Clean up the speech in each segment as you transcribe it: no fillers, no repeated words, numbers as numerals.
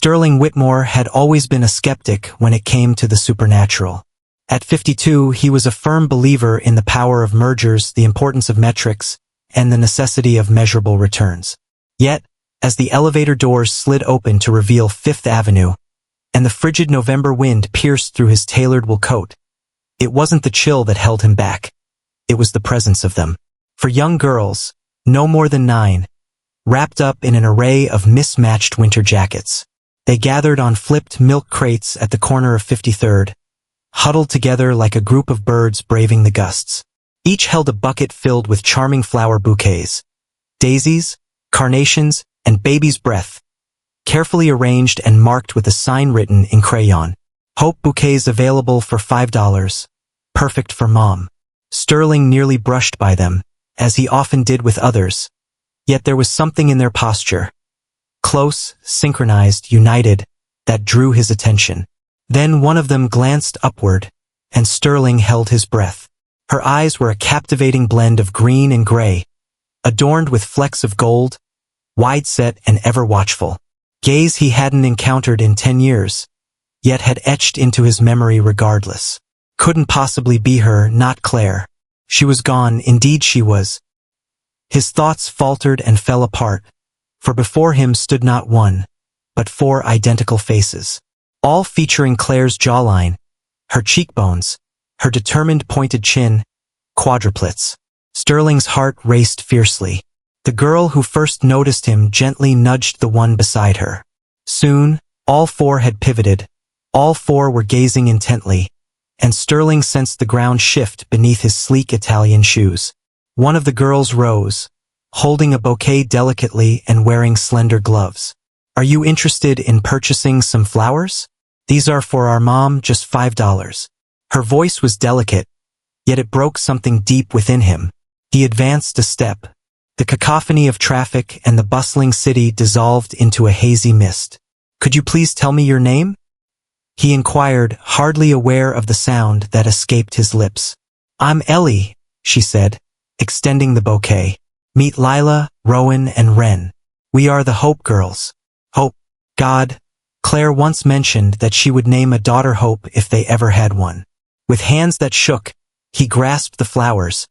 Sterling Whitmore had always been a skeptic when it came to the supernatural. At 52, he was a firm believer in the power of mergers, the importance of metrics, and the necessity of measurable returns. Yet, as the elevator doors slid open to reveal Fifth Avenue, and the frigid November wind pierced through his tailored wool coat, it wasn't the chill that held him back. It was the presence of them. For young girls, no more than 9, wrapped up in an array of mismatched winter jackets. They gathered on flipped milk crates at the corner of 53rd, huddled together like a group of birds braving the gusts. Each held a bucket filled with charming flower bouquets, daisies, carnations, and baby's breath, carefully arranged and marked with a sign written in crayon. Hope bouquets available for $5. Perfect for mom. Sterling nearly brushed by them, as he often did with others. Yet there was something in their posture, close, synchronized, united, that drew his attention. Then one of them glanced upward, and Sterling held his breath. Her eyes were a captivating blend of green and gray, adorned with flecks of gold, wide-set and ever-watchful. Gaze he hadn't encountered in 10 years, yet had etched into his memory regardless. Couldn't possibly be her, not Claire. She was gone, indeed she was. His thoughts faltered and fell apart, for before him stood not one, but 4 identical faces, all featuring Claire's jawline, her cheekbones, her determined pointed chin, quadruplets. Sterling's heart raced fiercely. The girl who first noticed him gently nudged the one beside her. Soon, all 4 had pivoted. All 4 were gazing intently, and Sterling sensed the ground shift beneath his sleek Italian shoes. One of the girls rose, holding a bouquet delicately and wearing slender gloves. "Are you interested in purchasing some flowers? These are for our mom, just $5. Her voice was delicate, yet it broke something deep within him. He advanced a step. The cacophony of traffic and the bustling city dissolved into a hazy mist. "Could you please tell me your name?" he inquired, hardly aware of the sound that escaped his lips. "I'm Ellie," she said, extending the bouquet. "Meet Lila, Rowan, and Wren. We are the Hope Girls." Hope. God, Claire once mentioned that she would name a daughter Hope if they ever had one. With hands that shook, he grasped the flowers,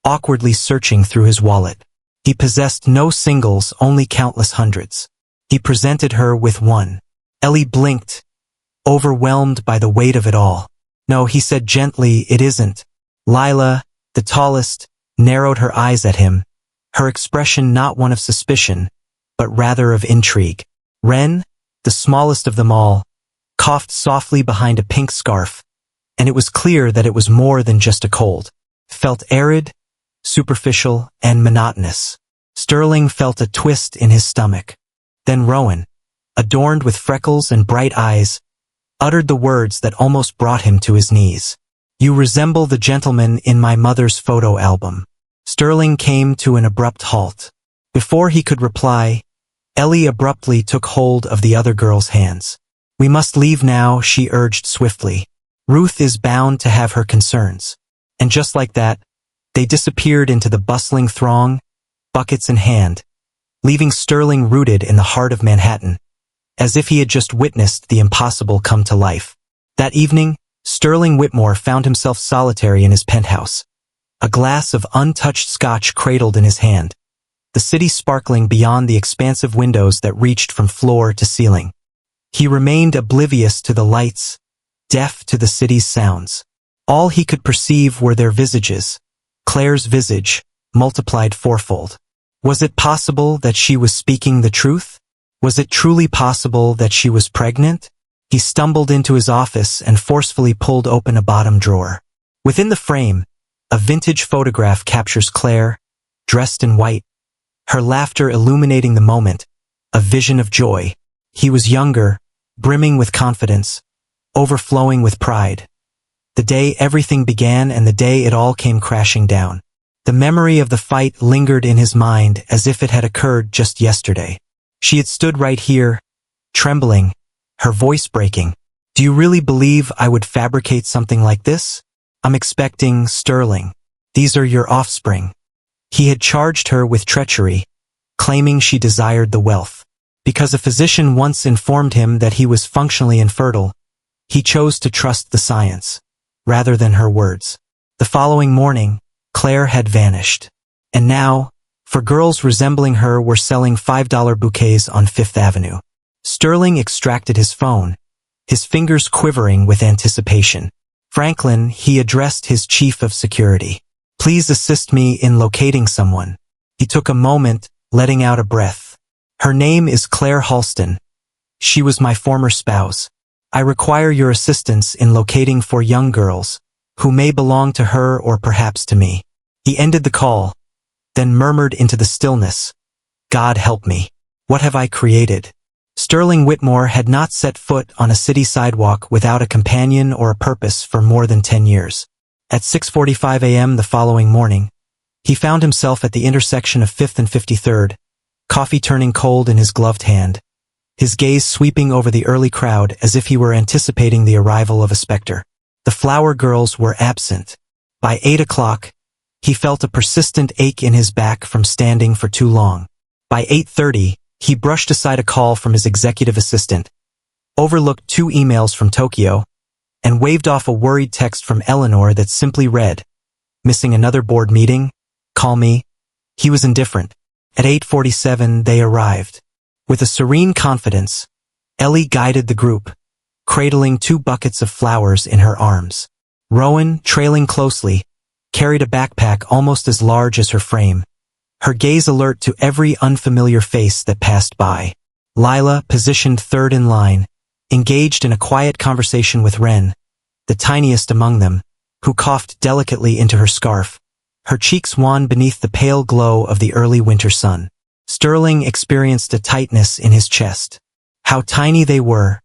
awkwardly searching through his wallet. He possessed no singles, only countless hundreds. He presented her with one. Ellie blinked, overwhelmed by the weight of it all. "No," he said gently, "it isn't." Lila, the tallest, narrowed her eyes at him, her expression not one of suspicion, but rather of intrigue. Wren, the smallest of them all, coughed softly behind a pink scarf, and it was clear that it was more than just a cold. Felt arid, superficial, and monotonous. Sterling felt a twist in his stomach. Then Rowan, adorned with freckles and bright eyes, uttered the words that almost brought him to his knees. "You resemble the gentleman in my mother's photo album." Sterling came to an abrupt halt. Before he could reply, Ellie abruptly took hold of the other girl's hands. "We must leave now," she urged swiftly. "Ruth is bound to have her concerns." And just like that, they disappeared into the bustling throng, buckets in hand, leaving Sterling rooted in the heart of Manhattan, as if he had just witnessed the impossible come to life. That evening, Sterling Whitmore found himself solitary in his penthouse, a glass of untouched scotch cradled in his hand, the city sparkling beyond the expansive windows that reached from floor to ceiling. He remained oblivious to the lights, deaf to the city's sounds. All he could perceive were their visages, Claire's visage, multiplied fourfold. Was it possible that she was speaking the truth? Was it truly possible that she was pregnant? He stumbled into his office and forcefully pulled open a bottom drawer. Within the frame, a vintage photograph captures Claire, dressed in white, her laughter illuminating the moment, a vision of joy. He was younger, brimming with confidence, overflowing with pride. The day everything began and the day it all came crashing down. The memory of the fight lingered in his mind as if it had occurred just yesterday. She had stood right here, trembling, her voice breaking. "Do you really believe I would fabricate something like this? I'm expecting Sterling. These are your offspring." He had charged her with treachery, claiming she desired the wealth. Because a physician once informed him that he was functionally infertile, he chose to trust the science, rather than her words. The following morning, Claire had vanished. And now, for girls resembling her were selling $5 bouquets on Fifth Avenue. Sterling extracted his phone, his fingers quivering with anticipation. Franklin, he addressed his chief of security. Please assist me in locating someone. He took a moment, letting out a breath. Her name is Claire Halston. She was my former spouse. I require your assistance in locating 4 young girls, who may belong to her or perhaps to me. He ended the call, then murmured into the stillness, God help me. What have I created? Sterling Whitmore had not set foot on a city sidewalk without a companion or a purpose for more than 10 years. At 6:45 a.m. the following morning, he found himself at the intersection of 5th and 53rd, coffee turning cold in his gloved hand, his gaze sweeping over the early crowd as if he were anticipating the arrival of a specter. The flower girls were absent. By 8 o'clock, he felt a persistent ache in his back from standing for too long. By 8:30, he brushed aside a call from his executive assistant, overlooked 2 emails from Tokyo, and waved off a worried text from Eleanor that simply read, missing another board meeting? Call me. He was indifferent. At 8:47 they arrived. With a serene confidence, Ellie guided the group, cradling 2 buckets of flowers in her arms. Rowan, trailing closely, carried a backpack almost as large as her frame, her gaze alert to every unfamiliar face that passed by. Lila, positioned third in line, engaged in a quiet conversation with Wren, the tiniest among them, who coughed delicately into her scarf, her cheeks wan beneath the pale glow of the early winter sun. Sterling experienced a tightness in his chest. How tiny they were,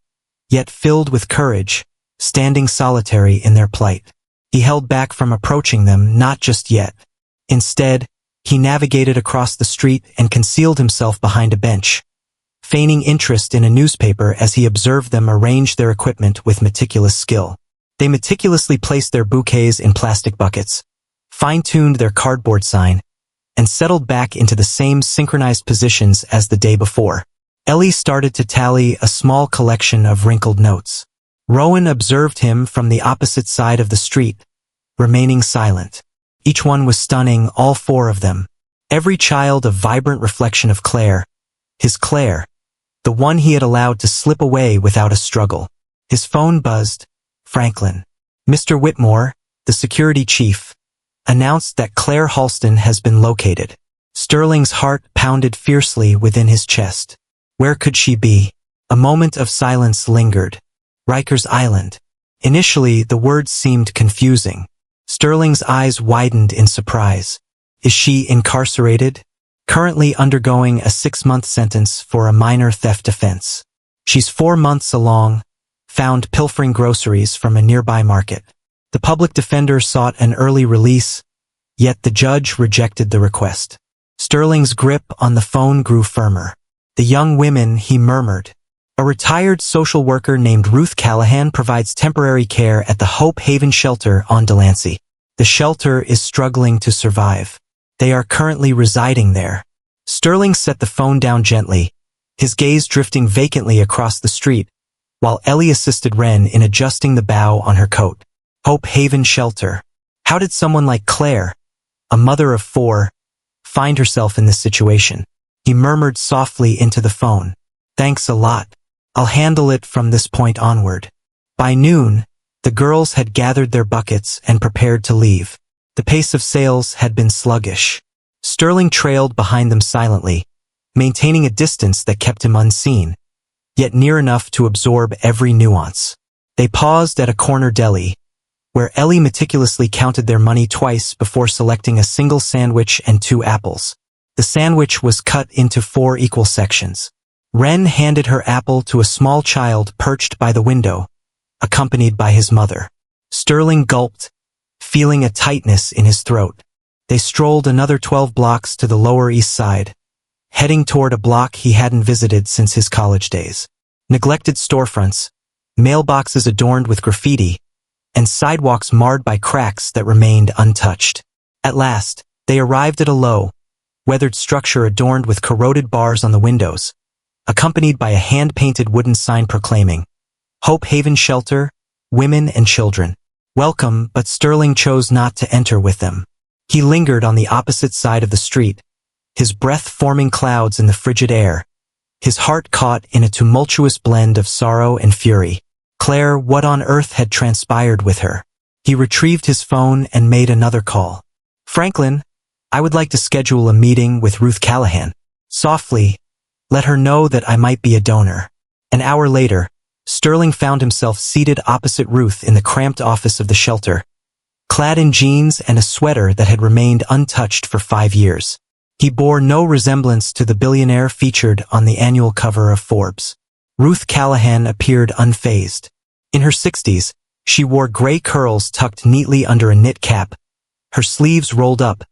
yet filled with courage, standing solitary in their plight. He held back from approaching them, not just yet. Instead, he navigated across the street and concealed himself behind a bench, feigning interest in a newspaper as he observed them arrange their equipment with meticulous skill. They meticulously placed their bouquets in plastic buckets, fine-tuned their cardboard sign, and settled back into the same synchronized positions as the day before. Ellie started to tally a small collection of wrinkled notes. Rowan observed him from the opposite side of the street, remaining silent. Each one was stunning, all 4 of them. Every child a vibrant reflection of Claire. His Claire, the one he had allowed to slip away without a struggle. His phone buzzed. Franklin. Mr. Whitmore, the security chief, announced that Claire Halston has been located. Sterling's heart pounded fiercely within his chest. Where could she be? A moment of silence lingered. Rikers Island. Initially, the words seemed confusing. Sterling's eyes widened in surprise. Is she incarcerated? Currently undergoing a 6-month sentence for a minor theft offense. She's 4 months along, found pilfering groceries from a nearby market. The public defender sought an early release, yet the judge rejected the request. Sterling's grip on the phone grew firmer. The young women, he murmured. A retired social worker named Ruth Callahan provides temporary care at the Hope Haven shelter on Delancey. The shelter is struggling to survive. They are currently residing there. Sterling set the phone down gently, his gaze drifting vacantly across the street, while Ellie assisted Wren in adjusting the bow on her coat. Hope Haven shelter. How did someone like Claire, a mother of 4, find herself in this situation? He murmured softly into the phone. Thanks a lot. I'll handle it from this point onward. By noon, the girls had gathered their buckets and prepared to leave. The pace of sales had been sluggish. Sterling trailed behind them silently, maintaining a distance that kept him unseen, yet near enough to absorb every nuance. They paused at a corner deli, where Ellie meticulously counted their money twice before selecting a single sandwich and 2 apples. The sandwich was cut into 4 equal sections. Wren handed her apple to a small child perched by the window, accompanied by his mother. Sterling gulped, feeling a tightness in his throat. They strolled another 12 blocks to the Lower East Side, heading toward a block he hadn't visited since his college days. Neglected storefronts, mailboxes adorned with graffiti, and sidewalks marred by cracks that remained untouched. At last, they arrived at a low, weathered structure adorned with corroded bars on the windows, accompanied by a hand-painted wooden sign proclaiming, "Hope Haven Shelter, Women and Children. Welcome," but Sterling chose not to enter with them. He lingered on the opposite side of the street, his breath forming clouds in the frigid air, his heart caught in a tumultuous blend of sorrow and fury. Claire, what on earth had transpired with her? He retrieved his phone and made another call. "Franklin, I would like to schedule a meeting with Ruth Callahan. Softly, let her know that I might be a donor." An hour later, Sterling found himself seated opposite Ruth in the cramped office of the shelter, clad in jeans and a sweater that had remained untouched for 5 years. He bore no resemblance to the billionaire featured on the annual cover of Forbes. Ruth Callahan appeared unfazed. In her 60s, she wore gray curls tucked neatly under a knit cap, her sleeves rolled up,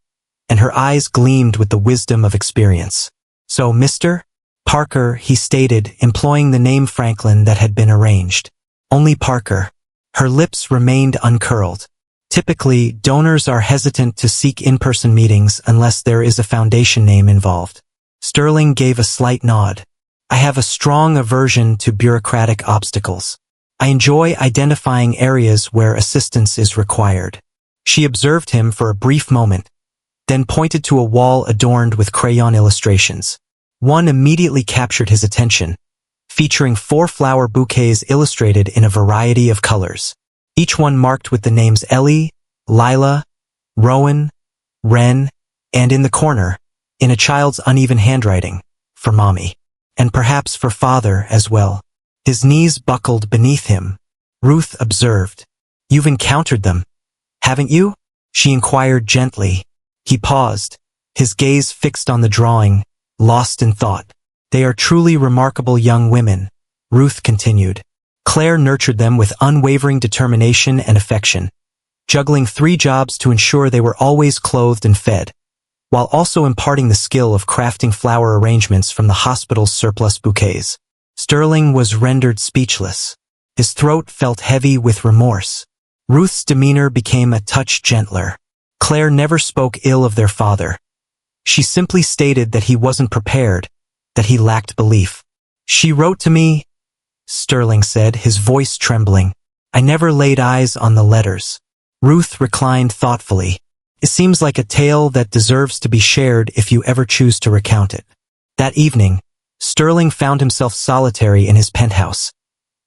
and her eyes gleamed with the wisdom of experience. "So, Mr. Parker," he stated, employing the name Franklin that had been arranged. "Only Parker." Her lips remained uncurled. Typically, donors are hesitant to seek in-person meetings unless there is a foundation name involved. Sterling gave a slight nod. "I have a strong aversion to bureaucratic obstacles. I enjoy identifying areas where assistance is required." She observed him for a brief moment, then pointed to a wall adorned with crayon illustrations. One immediately captured his attention, featuring 4 flower bouquets illustrated in a variety of colors, each one marked with the names Ellie, Lila, Rowan, Wren, and in the corner, in a child's uneven handwriting, "For Mommy." And perhaps for Father as well. His knees buckled beneath him. Ruth observed. "You've encountered them, haven't you?" she inquired gently. He paused, his gaze fixed on the drawing, lost in thought. "They are truly remarkable young women," Ruth continued. Claire nurtured them with unwavering determination and affection, juggling 3 jobs to ensure they were always clothed and fed, while also imparting the skill of crafting flower arrangements from the hospital's surplus bouquets. Sterling was rendered speechless. His throat felt heavy with remorse. Ruth's demeanor became a touch gentler. Claire never spoke ill of their father. She simply stated that he wasn't prepared, that he lacked belief. "She wrote to me," Sterling said, his voice trembling. "I never laid eyes on the letters." Ruth reclined thoughtfully. "It seems like a tale that deserves to be shared if you ever choose to recount it." That evening, Sterling found himself solitary in his penthouse,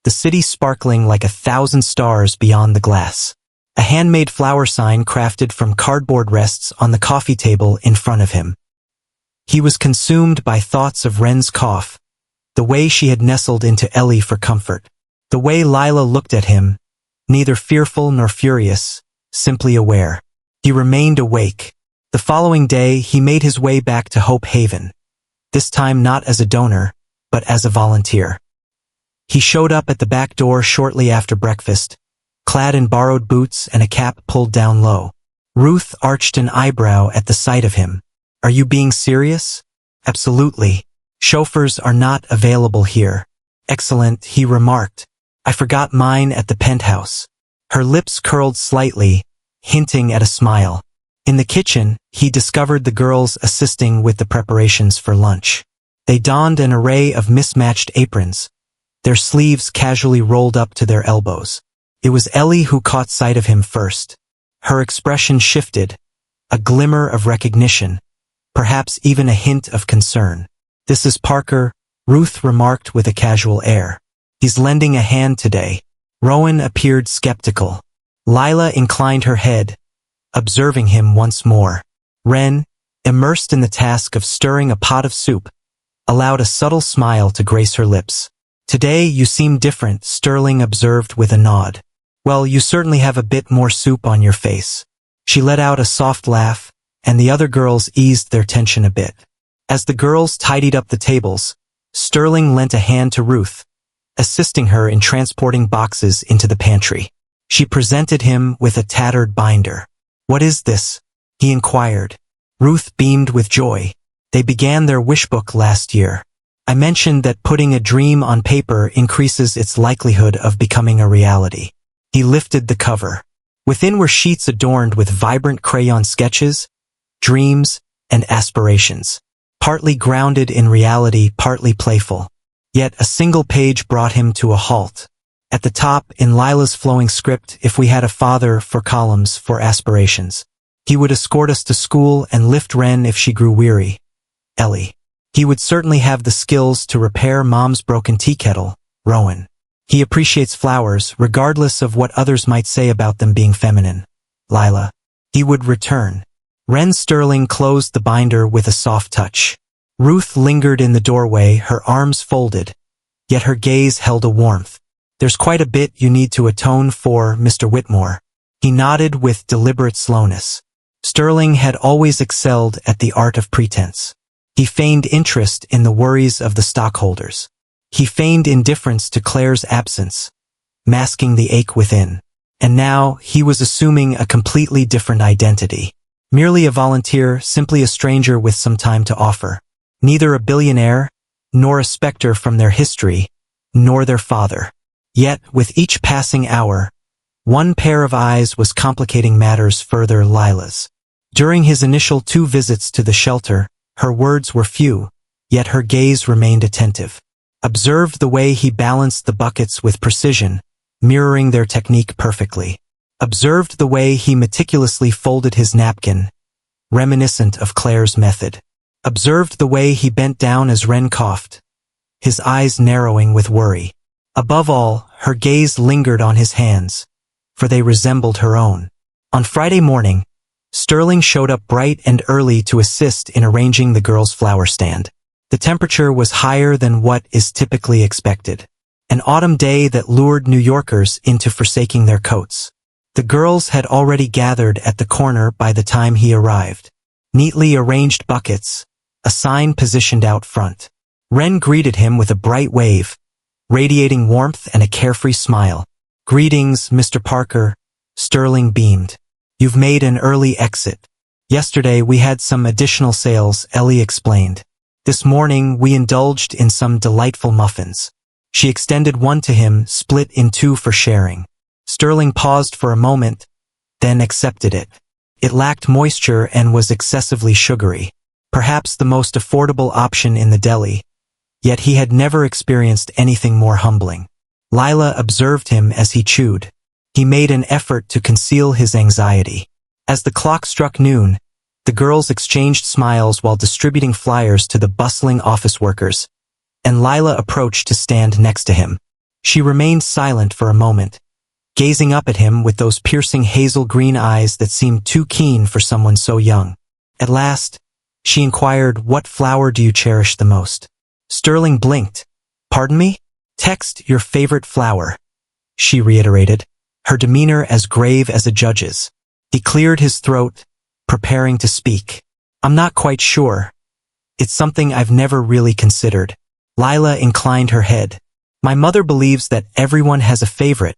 the city sparkling like 1,000 stars beyond the glass. A handmade flower sign crafted from cardboard rests on the coffee table in front of him. He was consumed by thoughts of Wren's cough, the way she had nestled into Ellie for comfort, the way Lila looked at him, neither fearful nor furious, simply aware. He remained awake. The following day, he made his way back to Hope Haven, this time not as a donor, but as a volunteer. He showed up at the back door shortly after breakfast, clad in borrowed boots and a cap pulled down low. Ruth arched an eyebrow at the sight of him. "Are you being serious?" "Absolutely. Chauffeurs are not available here." "Excellent," he remarked. "I forgot mine at the penthouse." Her lips curled slightly, hinting at a smile. In the kitchen, he discovered the girls assisting with the preparations for lunch. They donned an array of mismatched aprons, their sleeves casually rolled up to their elbows. It was Ellie who caught sight of him first. Her expression shifted, a glimmer of recognition, perhaps even a hint of concern. "This is Parker," Ruth remarked with a casual air. "He's lending a hand today." Rowan appeared skeptical. Lila inclined her head, observing him once more. Wren, immersed in the task of stirring a pot of soup, allowed a subtle smile to grace her lips. "Today you seem different," Sterling observed with a nod. "Well, you certainly have a bit more soup on your face." She let out a soft laugh, and the other girls eased their tension a bit. As the girls tidied up the tables, Sterling lent a hand to Ruth, assisting her in transporting boxes into the pantry. She presented him with a tattered binder. "What is this?" he inquired. Ruth beamed with joy. "They began their wishbook last year. I mentioned that putting a dream on paper increases its likelihood of becoming a reality." He lifted the cover. Within were sheets adorned with vibrant crayon sketches, dreams, and aspirations, partly grounded in reality, partly playful. Yet a single page brought him to a halt. At the top, in Lila's flowing script, if we had a father, 4 columns, 4 aspirations. He would escort us to school and lift Ren if she grew weary. Ellie. He would certainly have the skills to repair Mom's broken tea kettle. Rowan. He appreciates flowers, regardless of what others might say about them being feminine. Lila. He would return. Ren Sterling closed the binder with a soft touch. Ruth lingered in the doorway, her arms folded, yet her gaze held a warmth. There's quite a bit you need to atone for, Mr. Whitmore. He nodded with deliberate slowness. Sterling had always excelled at the art of pretense. He feigned interest in the worries of the stockholders. He feigned indifference to Claire's absence, masking the ache within. And now he was assuming a completely different identity. Merely a volunteer, simply a stranger with some time to offer. Neither a billionaire, nor a specter from their history, nor their father. Yet, with each passing hour, one pair of eyes was complicating matters further. Lila's. During his initial 2 visits to the shelter, her words were few, yet her gaze remained attentive. Observed the way he balanced the buckets with precision, mirroring their technique perfectly. Observed the way he meticulously folded his napkin, reminiscent of Claire's method. Observed the way he bent down as Ren coughed, his eyes narrowing with worry. Above all, her gaze lingered on his hands, for they resembled her own. On Friday morning, Sterling showed up bright and early to assist in arranging the girls' flower stand. The temperature was higher than what is typically expected. An autumn day that lured New Yorkers into forsaking their coats. The girls had already gathered at the corner by the time he arrived. Neatly arranged buckets, a sign positioned out front. Ren greeted him with a bright wave, radiating warmth and a carefree smile. "Greetings, Mr. Parker," Sterling beamed. "You've made an early exit." "Yesterday we had some additional sales," Ellie explained. "This morning we indulged in some delightful muffins." She extended one to him, split in 2 for sharing. Sterling paused for a moment, then accepted it. It lacked moisture and was excessively sugary. Perhaps the most affordable option in the deli. Yet he had never experienced anything more humbling. Lila observed him as he chewed. He made an effort to conceal his anxiety. As the clock struck noon, the girls exchanged smiles while distributing flyers to the bustling office workers, and Lila approached to stand next to him. She remained silent for a moment, gazing up at him with those piercing hazel-green eyes that seemed too keen for someone so young. At last, she inquired, "What flower do you cherish the most?" Sterling blinked. "Pardon me?" "Text your favorite flower," she reiterated, her demeanor as grave as a judge's. He cleared his throat, preparing to speak. "I'm not quite sure. It's something I've never really considered." Lila inclined her head. "My mother believes that everyone has a favorite,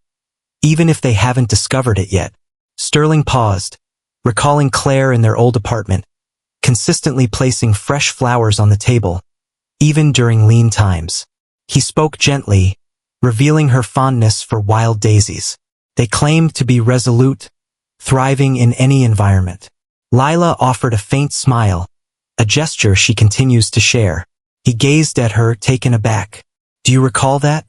even if they haven't discovered it yet." Sterling paused, recalling Claire in their old apartment, consistently placing fresh flowers on the table, even during lean times. He spoke gently, revealing her fondness for wild daisies. They claimed to be resolute, thriving in any environment. Lila offered a faint smile, a gesture she continues to share. He gazed at her, taken aback. "Do you recall that?"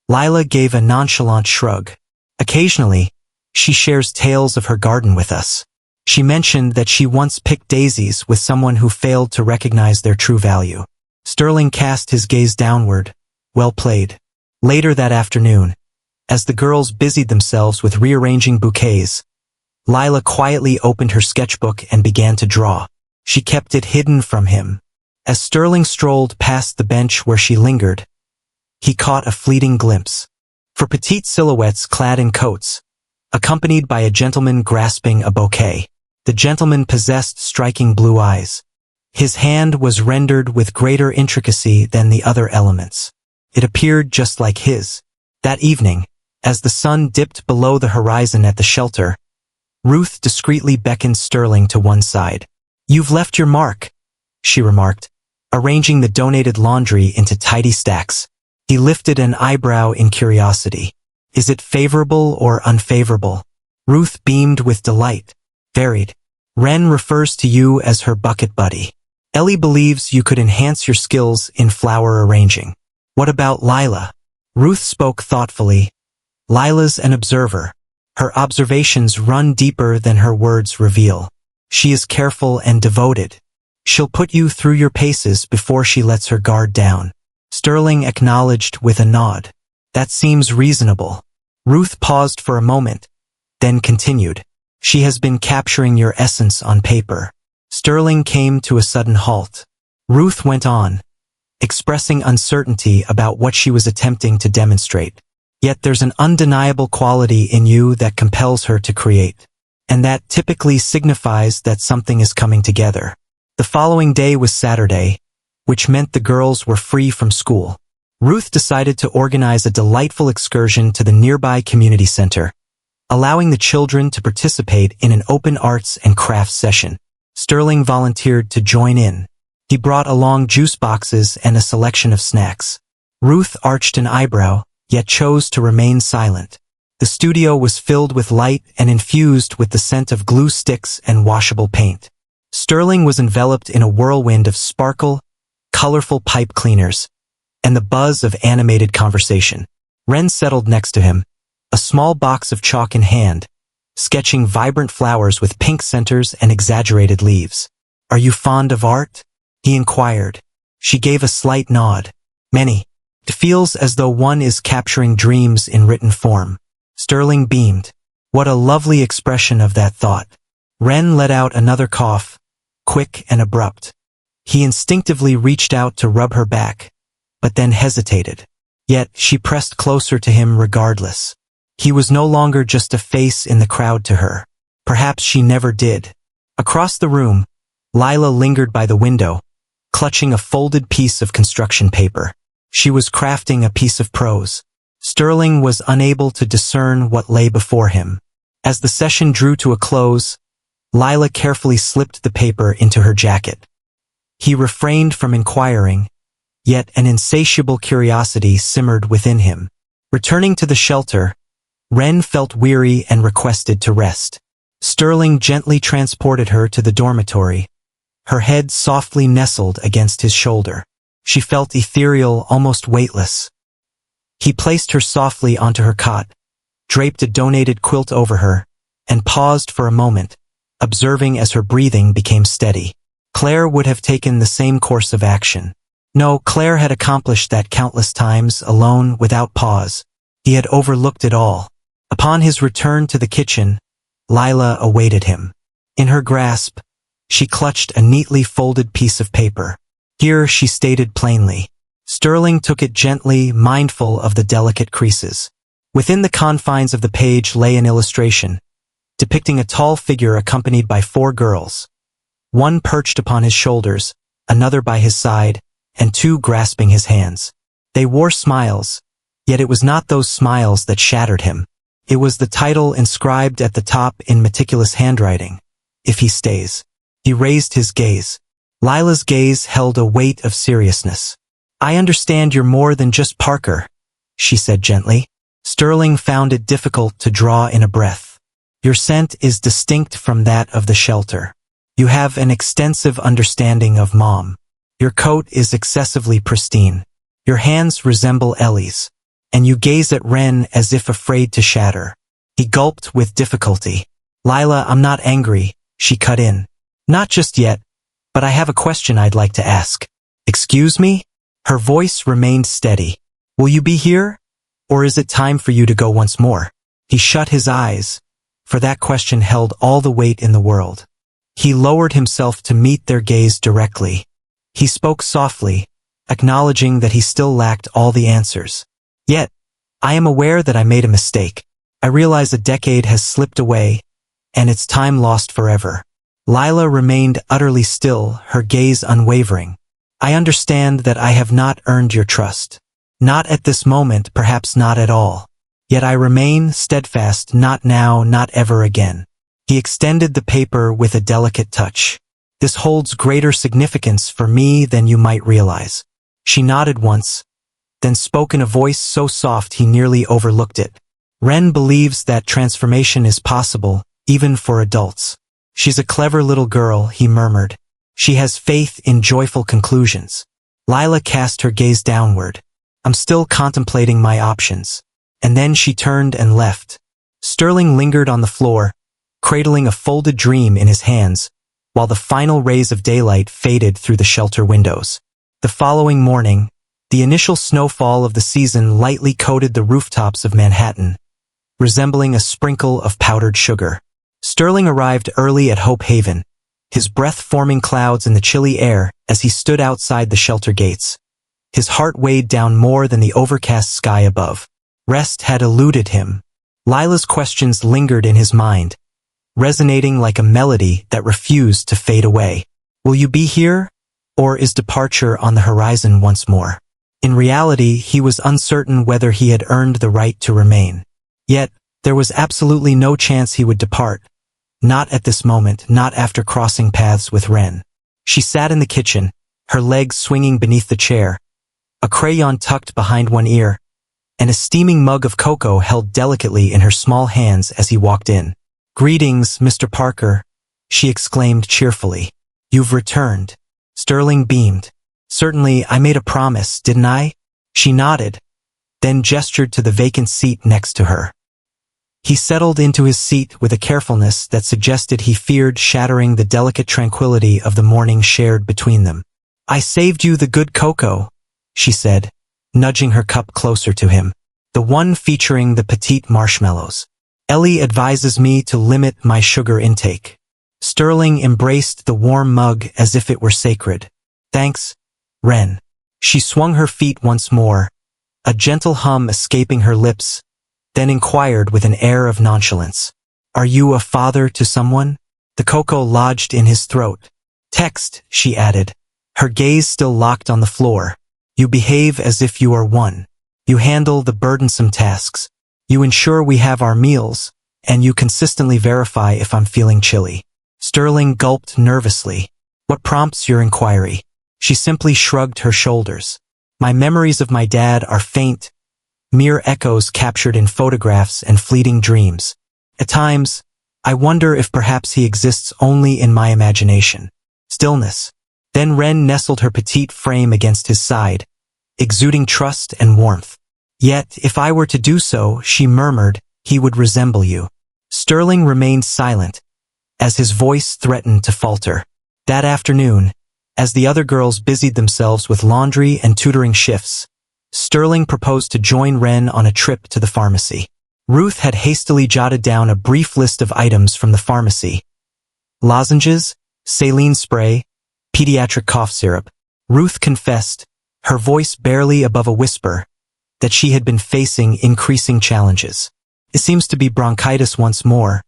Lila gave a nonchalant shrug. "Occasionally, she shares tales of her garden with us. She mentioned that she once picked daisies with someone who failed to recognize their true value." Sterling cast his gaze downward. "Well played." Later that afternoon, as the girls busied themselves with rearranging bouquets, Lila quietly opened her sketchbook and began to draw. She kept it hidden from him. As Sterling strolled past the bench where she lingered, he caught a fleeting glimpse. For petite silhouettes clad in coats, accompanied by a gentleman grasping a bouquet. The gentleman possessed striking blue eyes. His hand was rendered with greater intricacy than the other elements. It appeared just like his. That evening, as the sun dipped below the horizon at the shelter, Ruth discreetly beckoned Sterling to one side. "You've left your mark," she remarked, arranging the donated laundry into tidy stacks. He lifted an eyebrow in curiosity. "Is it favorable or unfavorable?" Ruth beamed with delight. "Varied. Ren refers to you as her bucket buddy. Ellie believes you could enhance your skills in flower arranging." What about Lila? Ruth spoke thoughtfully. Lila's an observer. Her observations run deeper than her words reveal. She is careful and devoted. She'll put you through your paces before she lets her guard down. Sterling acknowledged with a nod. That seems reasonable. Ruth paused for a moment, then continued. She has been capturing your essence on paper. Sterling came to a sudden halt. Ruth went on, expressing uncertainty about what she was attempting to demonstrate. Yet there's an undeniable quality in you that compels her to create. And that typically signifies that something is coming together. The following day was Saturday, which meant the girls were free from school. Ruth decided to organize a delightful excursion to the nearby community center, allowing the children to participate in an open arts and crafts session. Sterling volunteered to join in. He brought along juice boxes and a selection of snacks. Ruth arched an eyebrow, yet chose to remain silent. The studio was filled with light and infused with the scent of glue sticks and washable paint. Sterling was enveloped in a whirlwind of sparkle, colorful pipe cleaners, and the buzz of animated conversation. Wren settled next to him, a small box of chalk in hand, sketching vibrant flowers with pink centers and exaggerated leaves. "Are you fond of art?" he inquired. She gave a slight nod. "Many. It feels as though one is capturing dreams in written form." Sterling beamed. What a lovely expression of that thought. Wren let out another cough, quick and abrupt. He instinctively reached out to rub her back, but then hesitated. Yet she pressed closer to him regardless. He was no longer just a face in the crowd to her. Perhaps she never did. Across the room, Lila lingered by the window, clutching a folded piece of construction paper. She was crafting a piece of prose. Sterling was unable to discern what lay before him. As the session drew to a close, Lila carefully slipped the paper into her jacket. He refrained from inquiring, yet an insatiable curiosity simmered within him. Returning to the shelter, Wren felt weary and requested to rest. Sterling gently transported her to the dormitory, her head softly nestled against his shoulder. She felt ethereal, almost weightless. He placed her softly onto her cot, draped a donated quilt over her, and paused for a moment, observing as her breathing became steady. Claire would have taken the same course of action. No, Claire had accomplished that countless times, alone, without pause. He had overlooked it all. Upon his return to the kitchen, Lila awaited him. In her grasp, she clutched a neatly folded piece of paper. Here she stated plainly. Sterling took it gently, mindful of the delicate creases. Within the confines of the page lay an illustration, depicting a tall figure accompanied by 4 girls. One perched upon his shoulders, another by his side, and 2 grasping his hands. They wore smiles, yet it was not those smiles that shattered him. It was the title inscribed at the top in meticulous handwriting, "If he stays." He raised his gaze. Lila's gaze held a weight of seriousness. "I understand you're more than just Parker," she said gently. Sterling found it difficult to draw in a breath. "Your scent is distinct from that of the shelter. You have an extensive understanding of Mom. Your coat is excessively pristine. Your hands resemble Ellie's. And you gaze at Wren as if afraid to shatter." He gulped with difficulty. "Lila, I'm not angry," she cut in. "Not just yet, but I have a question I'd like to ask." "Excuse me?" Her voice remained steady. "Will you be here? Or is it time for you to go once more?" He shut his eyes, for that question held all the weight in the world. He lowered himself to meet their gaze directly. He spoke softly, acknowledging that he still lacked all the answers. "Yet, I am aware that I made a mistake. I realize a decade has slipped away, and it's time lost forever." Lila remained utterly still, her gaze unwavering. "I understand that I have not earned your trust. Not at this moment, perhaps not at all. Yet I remain steadfast, not now, not ever again." He extended the paper with a delicate touch. "This holds greater significance for me than you might realize." She nodded once, then spoke in a voice so soft he nearly overlooked it. "Wren believes that transformation is possible, even for adults. She's a clever little girl," he murmured. "She has faith in joyful conclusions." Lila cast her gaze downward. I'm still contemplating my options. And then she turned and left. Sterling lingered on the floor, cradling a folded dream in his hands, while the final rays of daylight faded through the shelter windows. The following morning, the initial snowfall of the season lightly coated the rooftops of Manhattan, resembling a sprinkle of powdered sugar. Sterling arrived early at Hope Haven, his breath forming clouds in the chilly air as he stood outside the shelter gates. His heart weighed down more than the overcast sky above. Rest had eluded him. Lila's questions lingered in his mind, resonating like a melody that refused to fade away. Will you be here? Or is departure on the horizon once more? In reality, he was uncertain whether he had earned the right to remain. Yet, there was absolutely no chance he would depart. Not at this moment, not after crossing paths with Ren. She sat in the kitchen, her legs swinging beneath the chair, a crayon tucked behind one ear, and a steaming mug of cocoa held delicately in her small hands as he walked in. "Greetings, Mr. Parker," she exclaimed cheerfully. "You've returned." Sterling beamed. "Certainly, I made a promise, didn't I?" She nodded, then gestured to the vacant seat next to her. He settled into his seat with a carefulness that suggested he feared shattering the delicate tranquility of the morning shared between them. "I saved you the good cocoa," she said, nudging her cup closer to him. "The one featuring the petite marshmallows. Ellie advises me to limit my sugar intake." Sterling embraced the warm mug as if it were sacred. "Thanks, Ren." She swung her feet once more, a gentle hum escaping her lips, then inquired with an air of nonchalance. "Are you a father to someone?" The cocoa lodged in his throat. "Text," she added, her gaze still locked on the floor. "You behave as if you are one. You handle the burdensome tasks. You ensure we have our meals, and you consistently verify if I'm feeling chilly." Sterling gulped nervously. "What prompts your inquiry?" She simply shrugged her shoulders. "My memories of my dad are faint, mere echoes captured in photographs and fleeting dreams. At times, I wonder if perhaps he exists only in my imagination." Stillness. Then Ren nestled her petite frame against his side, exuding trust and warmth. "Yet, if I were to do so," she murmured, "he would resemble you." Sterling remained silent, as his voice threatened to falter. That afternoon, as the other girls busied themselves with laundry and tutoring shifts, Sterling proposed to join Ren on a trip to the pharmacy. Ruth had hastily jotted down a brief list of items from the pharmacy. Lozenges, saline spray, pediatric cough syrup. Ruth confessed, her voice barely above a whisper, that she had been facing increasing challenges. "It seems to be bronchitis once more,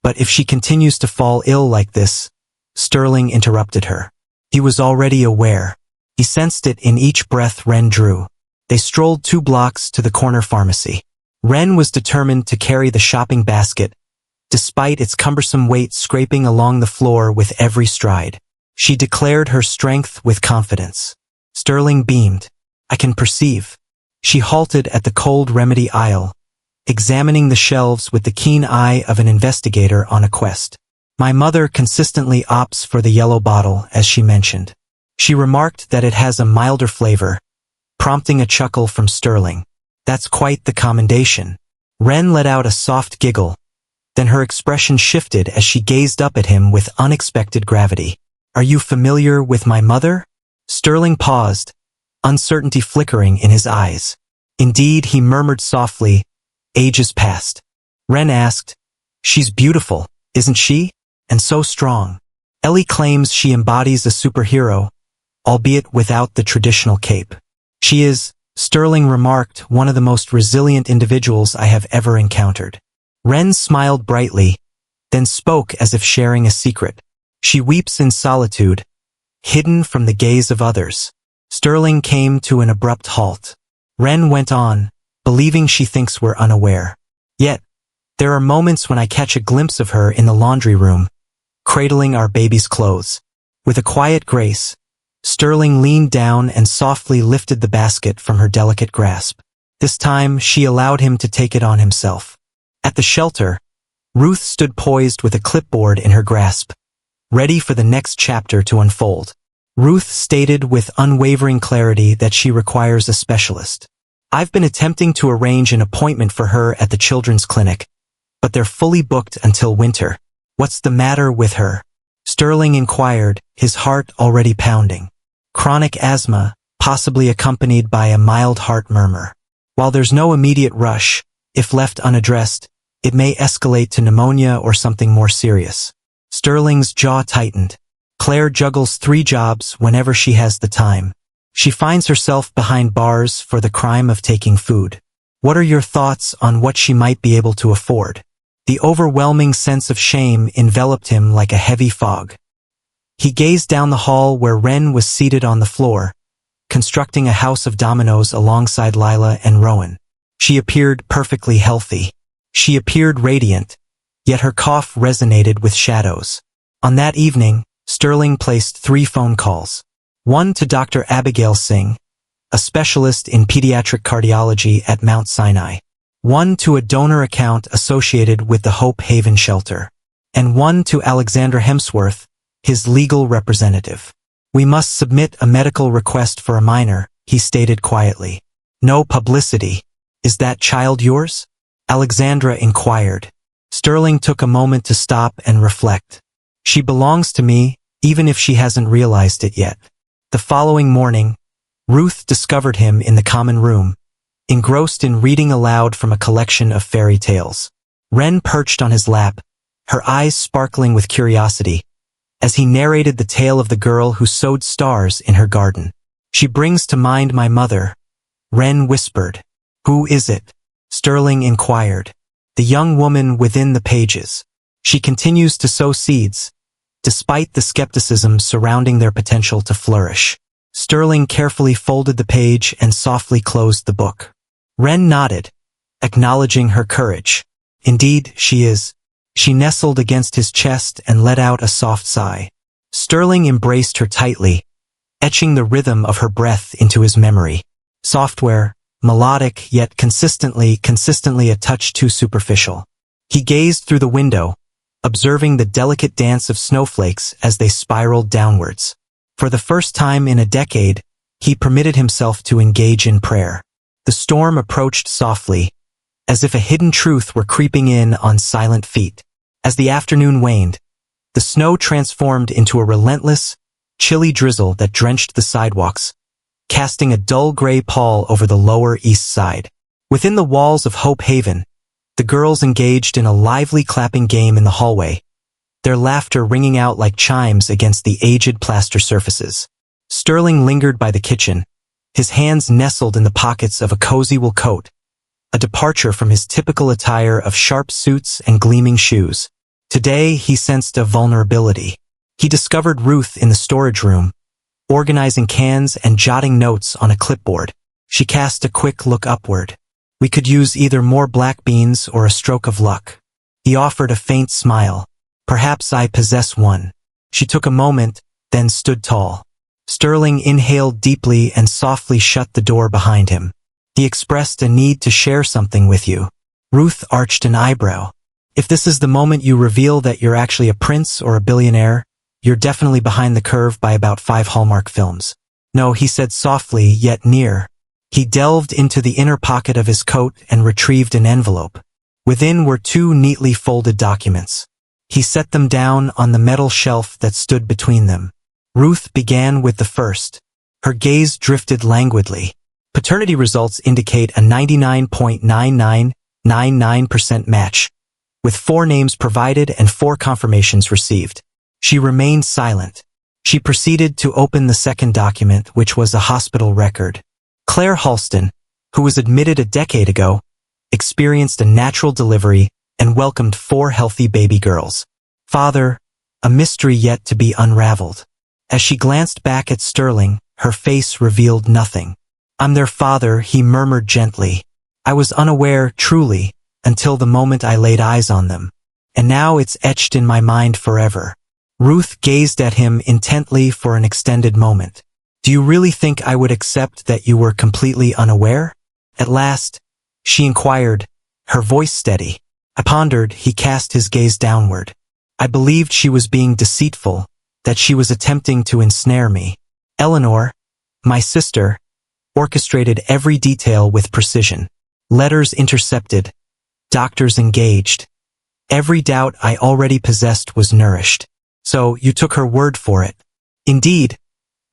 but if she continues to fall ill like this," Sterling interrupted her. He was already aware. He sensed it in each breath Ren drew. They strolled 2 blocks to the corner pharmacy. Ren was determined to carry the shopping basket, despite its cumbersome weight scraping along the floor with every stride. She declared her strength with confidence. Sterling beamed. "I can perceive." She halted at the cold remedy aisle, examining the shelves with the keen eye of an investigator on a quest. "My mother consistently opts for the yellow bottle," as she mentioned. She remarked that it has a milder flavor, prompting a chuckle from Sterling. "That's quite the commendation." Ren let out a soft giggle, then her expression shifted as she gazed up at him with unexpected gravity. "Are you familiar with my mother?" Sterling paused, uncertainty flickering in his eyes. "Indeed," he murmured softly, "ages past." Ren asked, "She's beautiful, isn't she? And so strong. Ellie claims she embodies a superhero, albeit without the traditional cape." "She is," Sterling remarked, "one of the most resilient individuals I have ever encountered." Ren smiled brightly, then spoke as if sharing a secret. "She weeps in solitude, hidden from the gaze of others." Sterling came to an abrupt halt. Ren went on, "Believing she thinks we're unaware. Yet, there are moments when I catch a glimpse of her in the laundry room, cradling our baby's clothes." With a quiet grace, Sterling leaned down and softly lifted the basket from her delicate grasp. This time, she allowed him to take it on himself. At the shelter, Ruth stood poised with a clipboard in her grasp, ready for the next chapter to unfold. Ruth stated with unwavering clarity that she requires a specialist. I've been attempting to arrange an appointment for her at the children's clinic, but they're fully booked until winter. What's the matter with her? Sterling inquired, his heart already pounding. Chronic asthma, possibly accompanied by a mild heart murmur. While there's no immediate rush, if left unaddressed, it may escalate to pneumonia or something more serious. Sterling's jaw tightened. Claire juggles 3 jobs whenever she has the time. She finds herself behind bars for the crime of taking food. What are your thoughts on what she might be able to afford? The overwhelming sense of shame enveloped him like a heavy fog. He gazed down the hall where Wren was seated on the floor, constructing a house of dominoes alongside Lila and Rowan. She appeared perfectly healthy. She appeared radiant, yet her cough resonated with shadows. On that evening, Sterling placed 3 phone calls. One to Dr. Abigail Singh, a specialist in pediatric cardiology at Mount Sinai. One to a donor account associated with the Hope Haven shelter. And one to Alexandra Hemsworth, his legal representative. We must submit a medical request for a minor, he stated quietly. No publicity. Is that child yours? Alexandra inquired. Sterling took a moment to stop and reflect. She belongs to me, even if she hasn't realized it yet. The following morning, Ruth discovered him in the common room, engrossed in reading aloud from a collection of fairy tales. Wren perched on his lap, her eyes sparkling with curiosity, as he narrated the tale of the girl who sowed stars in her garden. She brings to mind my mother, Wren whispered. Who is it? Sterling inquired. The young woman within the pages. She continues to sow seeds, despite the skepticism surrounding their potential to flourish. Sterling carefully folded the page and softly closed the book. Wren nodded, acknowledging her courage. Indeed, she is. She nestled against his chest and let out a soft sigh. Sterling embraced her tightly, etching the rhythm of her breath into his memory. Software, melodic yet consistently a touch too superficial. He gazed through the window, observing the delicate dance of snowflakes as they spiraled downwards. For the first time in a decade, he permitted himself to engage in prayer. The storm approached softly, as if a hidden truth were creeping in on silent feet. As the afternoon waned, the snow transformed into a relentless, chilly drizzle that drenched the sidewalks, casting a dull gray pall over the Lower East Side. Within the walls of Hope Haven, the girls engaged in a lively clapping game in the hallway, their laughter ringing out like chimes against the aged plaster surfaces. Sterling lingered by the kitchen, his hands nestled in the pockets of a cozy wool coat, a departure from his typical attire of sharp suits and gleaming shoes. Today he sensed a vulnerability. He discovered Ruth in the storage room, organizing cans and jotting notes on a clipboard. She cast a quick look upward. We could use either more black beans or a stroke of luck. He offered a faint smile. Perhaps I possess one. She took a moment, then stood tall. Sterling inhaled deeply and softly shut the door behind him. He expressed a need to share something with you. Ruth arched an eyebrow. If this is the moment you reveal that you're actually a prince or a billionaire, you're definitely behind the curve by about 5 Hallmark films. No, he said softly, yet near. He delved into the inner pocket of his coat and retrieved an envelope. Within were 2 neatly folded documents. He set them down on the metal shelf that stood between them. Ruth began with the first. Her gaze drifted languidly. Paternity results indicate a 99.9999% match, with 4 names provided and 4 confirmations received. She remained silent. She proceeded to open the second document, which was a hospital record. Claire Halston, who was admitted a decade ago, experienced a natural delivery and welcomed 4 healthy baby girls. Father, a mystery yet to be unraveled. As she glanced back at Sterling, her face revealed nothing. I'm their father, he murmured gently. I was unaware, truly, until the moment I laid eyes on them. And now it's etched in my mind forever. Ruth gazed at him intently for an extended moment. Do you really think I would accept that you were completely unaware? At last, she inquired, her voice steady. I pondered. He cast his gaze downward. I believed she was being deceitful, that she was attempting to ensnare me. Eleanor, my sister, orchestrated every detail with precision. Letters intercepted, doctors engaged. Every doubt I already possessed was nourished. So you took her word for it. Indeed,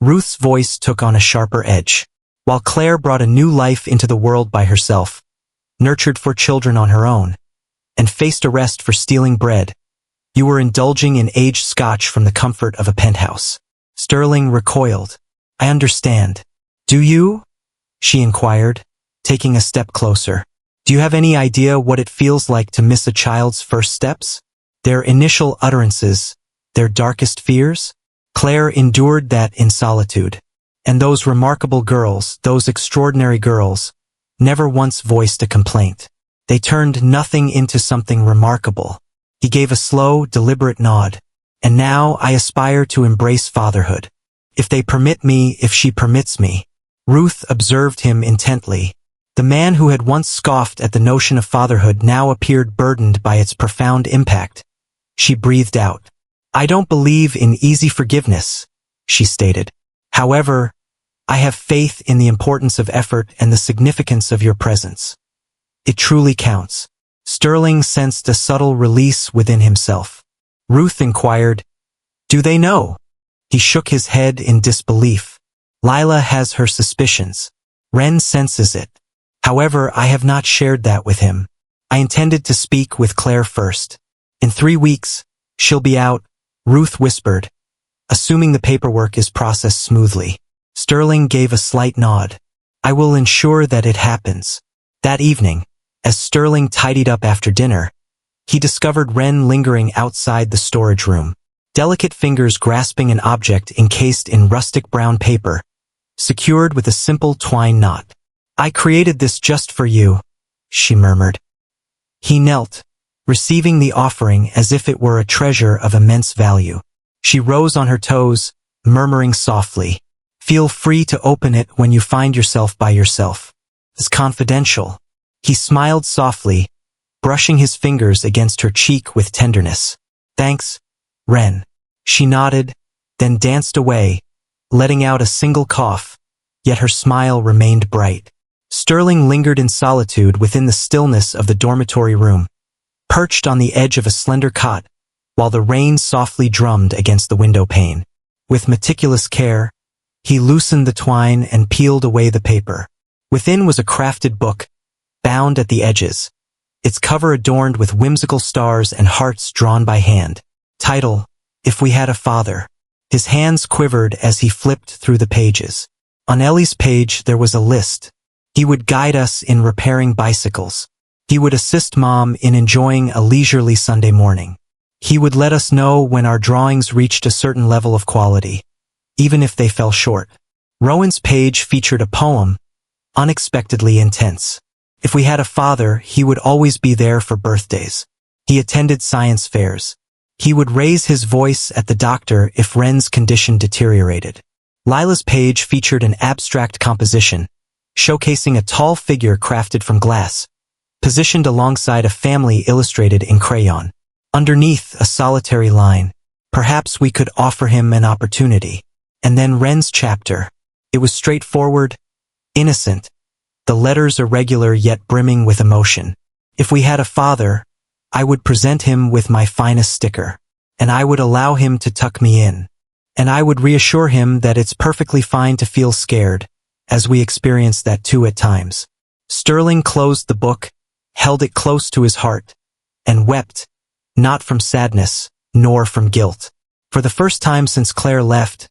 Ruth's voice took on a sharper edge. While Claire brought a new life into the world by herself, nurtured 4 children on her own, and faced arrest for stealing bread, you were indulging in aged scotch from the comfort of a penthouse. Sterling recoiled. I understand. Do you? She inquired, taking a step closer. Do you have any idea what it feels like to miss a child's first steps? Their initial utterances, their darkest fears? Claire endured that in solitude. And those remarkable girls, those extraordinary girls, never once voiced a complaint. They turned nothing into something remarkable. He gave a slow, deliberate nod. And now I aspire to embrace fatherhood. If they permit me, if she permits me. Ruth observed him intently. The man who had once scoffed at the notion of fatherhood now appeared burdened by its profound impact. She breathed out. I don't believe in easy forgiveness, she stated. However, I have faith in the importance of effort and the significance of your presence. It truly counts. Sterling sensed a subtle release within himself. Ruth inquired, do they know? He shook his head in disbelief. Lila has her suspicions. Ren senses it. However, I have not shared that with him. I intended to speak with Claire first. In 3 weeks, she'll be out, Ruth whispered, assuming the paperwork is processed smoothly. Sterling gave a slight nod. I will ensure that it happens. That evening, as Sterling tidied up after dinner, he discovered Ren lingering outside the storage room, delicate fingers grasping an object encased in rustic brown paper, secured with a simple twine knot. I created this just for you, she murmured. He knelt, receiving the offering as if it were a treasure of immense value. She rose on her toes, murmuring softly, feel free to open it when you find yourself by yourself. It's confidential. He smiled softly, brushing his fingers against her cheek with tenderness. Thanks, Ren. She nodded, then danced away, letting out a single cough, yet her smile remained bright. Sterling lingered in solitude within the stillness of the dormitory room, perched on the edge of a slender cot, while the rain softly drummed against the window pane. With meticulous care, he loosened the twine and peeled away the paper. Within was a crafted book, bound at the edges, its cover adorned with whimsical stars and hearts drawn by hand. Title, If We Had a Father. His hands quivered as he flipped through the pages. On Ellie's page there was a list. He would guide us in repairing bicycles. He would assist Mom in enjoying a leisurely Sunday morning. He would let us know when our drawings reached a certain level of quality, even if they fell short. Rowan's page featured a poem, unexpectedly intense. If we had a father, he would always be there for birthdays. He attended science fairs. He would raise his voice at the doctor if Ren's condition deteriorated. Lila's page featured an abstract composition, showcasing a tall figure crafted from glass, positioned alongside a family illustrated in crayon. Underneath, a solitary line, perhaps we could offer him an opportunity. And then Ren's chapter. It was straightforward, innocent, the letters irregular yet brimming with emotion. If we had a father, I would present him with my finest sticker, and I would allow him to tuck me in, and I would reassure him that it's perfectly fine to feel scared, as we experience that too at times. Sterling closed the book, held it close to his heart, and wept, not from sadness, nor from guilt. For the first time since Claire left,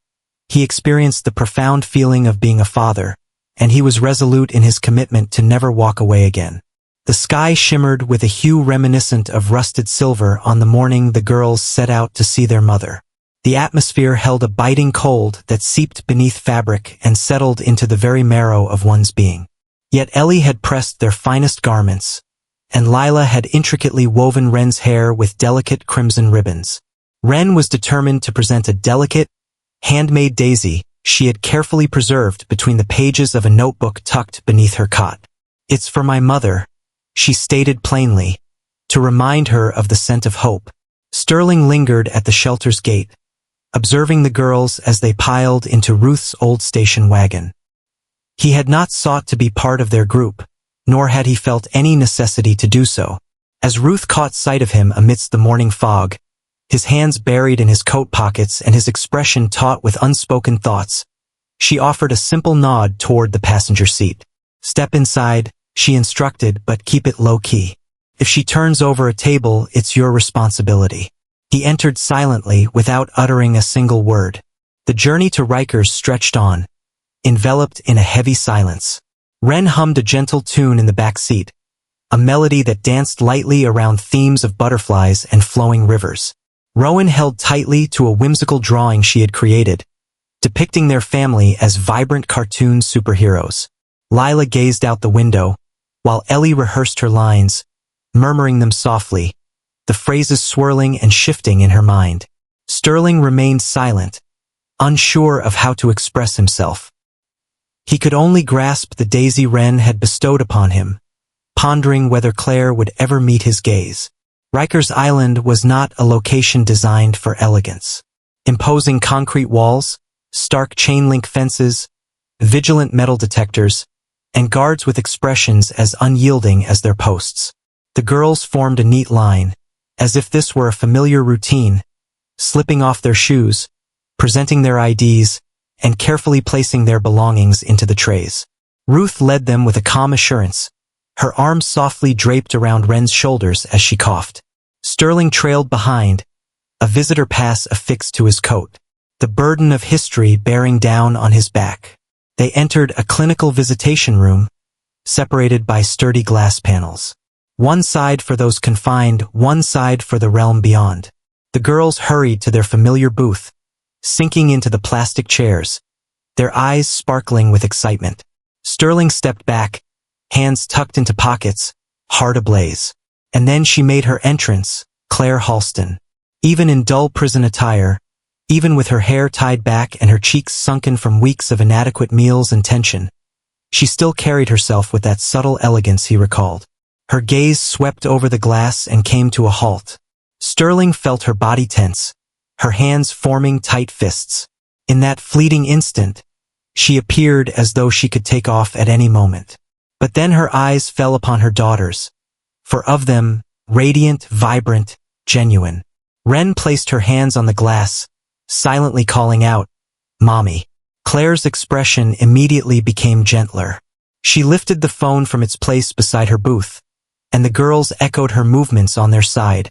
he experienced the profound feeling of being a father, and he was resolute in his commitment to never walk away again. The sky shimmered with a hue reminiscent of rusted silver on the morning the girls set out to see their mother. The atmosphere held a biting cold that seeped beneath fabric and settled into the very marrow of one's being. Yet Ellie had pressed their finest garments, and Lila had intricately woven Ren's hair with delicate crimson ribbons. Ren was determined to present a delicate, handmade daisy she had carefully preserved between the pages of a notebook tucked beneath her cot. It's for my mother, she stated plainly, to remind her of the scent of hope. Sterling lingered at the shelter's gate, observing the girls as they piled into Ruth's old station wagon. He had not sought to be part of their group, nor had he felt any necessity to do so. As Ruth caught sight of him amidst the morning fog, his hands buried in his coat pockets and his expression taut with unspoken thoughts, she offered a simple nod toward the passenger seat. "Step inside," she instructed, "but keep it low-key. If she turns over a table, it's your responsibility." He entered silently without uttering a single word. The journey to Rikers stretched on, enveloped in a heavy silence. Ren hummed a gentle tune in the back seat, a melody that danced lightly around themes of butterflies and flowing rivers. Rowan held tightly to a whimsical drawing she had created, depicting their family as vibrant cartoon superheroes. Lila gazed out the window, while Ellie rehearsed her lines, murmuring them softly, the phrases swirling and shifting in her mind. Sterling remained silent, unsure of how to express himself. He could only grasp the daisy Wren had bestowed upon him, pondering whether Claire would ever meet his gaze. Rikers Island was not a location designed for elegance. Imposing concrete walls, stark chain-link fences, vigilant metal detectors, and guards with expressions as unyielding as their posts. The girls formed a neat line, as if this were a familiar routine, slipping off their shoes, presenting their IDs, and carefully placing their belongings into the trays. Ruth led them with a calm assurance, her arms softly draped around Wren's shoulders as she coughed. Sterling trailed behind, a visitor pass affixed to his coat, the burden of history bearing down on his back. They entered a clinical visitation room, separated by sturdy glass panels. One side for those confined, one side for the realm beyond. The girls hurried to their familiar booth, sinking into the plastic chairs, their eyes sparkling with excitement. Sterling stepped back, hands tucked into pockets, heart ablaze. And then she made her entrance, Claire Halston. Even in dull prison attire, even with her hair tied back and her cheeks sunken from weeks of inadequate meals and tension, she still carried herself with that subtle elegance he recalled. Her gaze swept over the glass and came to a halt. Sterling felt her body tense, her hands forming tight fists. In that fleeting instant, she appeared as though she could take off at any moment. But then her eyes fell upon her daughters, for of them, radiant, vibrant, genuine. Wren placed her hands on the glass, silently calling out, "Mommy." Claire's expression immediately became gentler. She lifted the phone from its place beside her booth, and the girls echoed her movements on their side,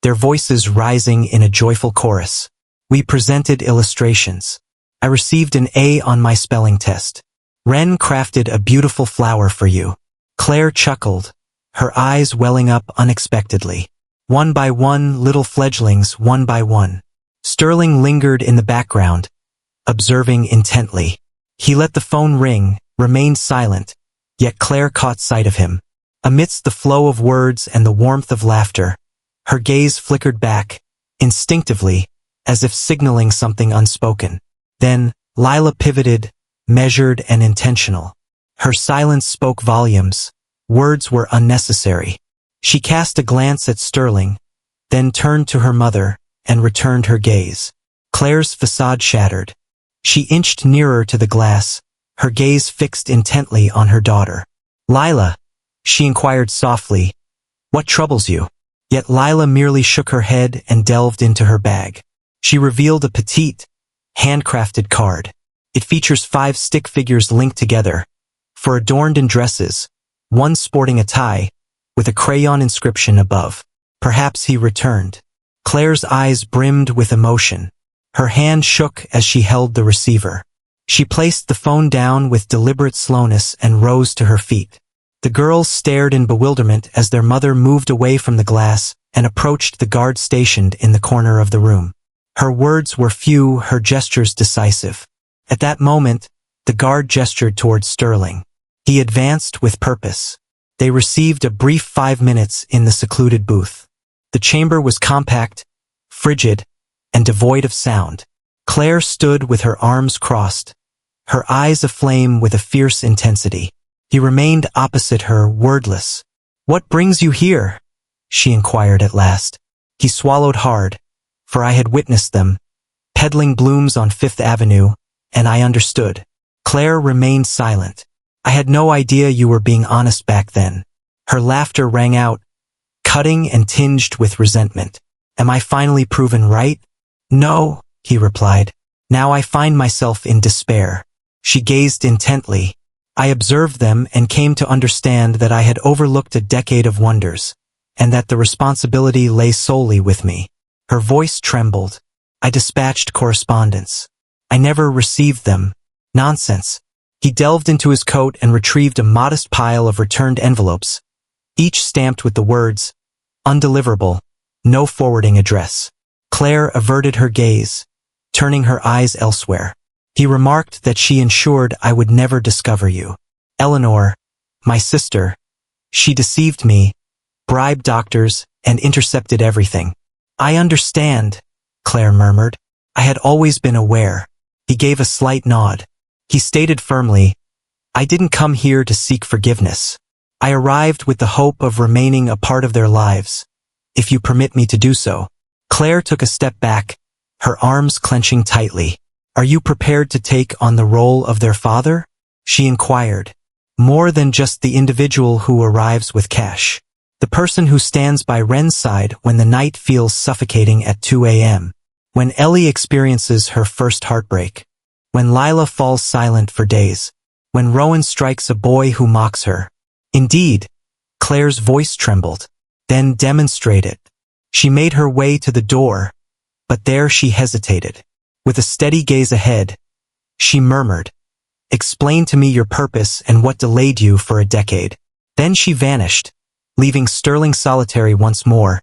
their voices rising in a joyful chorus. We presented illustrations. I received an A on my spelling test. Wren crafted a beautiful flower for you. Claire chuckled, her eyes welling up unexpectedly. One by one, little fledglings, one by one. Sterling lingered in the background, observing intently. He let the phone ring, remained silent, yet Claire caught sight of him. Amidst the flow of words and the warmth of laughter, her gaze flickered back, instinctively, as if signaling something unspoken. Then, Lila pivoted, measured and intentional. Her silence spoke volumes. Words were unnecessary. She cast a glance at Sterling, then turned to her mother, and returned her gaze. Claire's facade shattered. She inched nearer to the glass, her gaze fixed intently on her daughter. "Lila," she inquired softly, "what troubles you?" Yet Lila merely shook her head and delved into her bag. She revealed a petite, handcrafted card. It features 5 stick figures linked together, for adorned in dresses, one sporting a tie, with a crayon inscription above. Perhaps he returned. Claire's eyes brimmed with emotion. Her hand shook as she held the receiver. She placed the phone down with deliberate slowness and rose to her feet. The girls stared in bewilderment as their mother moved away from the glass and approached the guard stationed in the corner of the room. Her words were few, her gestures decisive. At that moment, the guard gestured towards Sterling. He advanced with purpose. They received a brief 5 minutes in the secluded booth. The chamber was compact, frigid, and devoid of sound. Claire stood with her arms crossed, her eyes aflame with a fierce intensity. He remained opposite her, wordless. "What brings you here?" she inquired at last. He swallowed hard, for I had witnessed them, peddling blooms on Fifth Avenue, and I understood. Claire remained silent. I had no idea you were being honest back then. Her laughter rang out, cutting and tinged with resentment. Am I finally proven right? No, he replied. Now I find myself in despair. She gazed intently. I observed them and came to understand that I had overlooked a decade of wonders, and that the responsibility lay solely with me. Her voice trembled. I dispatched correspondence. I never received them. Nonsense. He delved into his coat and retrieved a modest pile of returned envelopes, each stamped with the words, "Undeliverable, no forwarding address." Claire averted her gaze, turning her eyes elsewhere. He remarked that she ensured I would never discover you. Eleanor, my sister, she deceived me, bribed doctors, and intercepted everything. I understand, Claire murmured. I had always been aware. He gave a slight nod. He stated firmly, I didn't come here to seek forgiveness. I arrived with the hope of remaining a part of their lives, if you permit me to do so. Claire took a step back, her arms clenching tightly. Are you prepared to take on the role of their father? She inquired. More than just the individual who arrives with cash. The person who stands by Ren's side when the night feels suffocating at 2 a.m. When Ellie experiences her first heartbreak. When Lila falls silent for days. When Rowan strikes a boy who mocks her. Indeed, Claire's voice trembled. Then demonstrate it. She made her way to the door, but there she hesitated. With a steady gaze ahead, she murmured, Explain to me your purpose and what delayed you for a decade. Then she vanished, leaving Sterling solitary once more,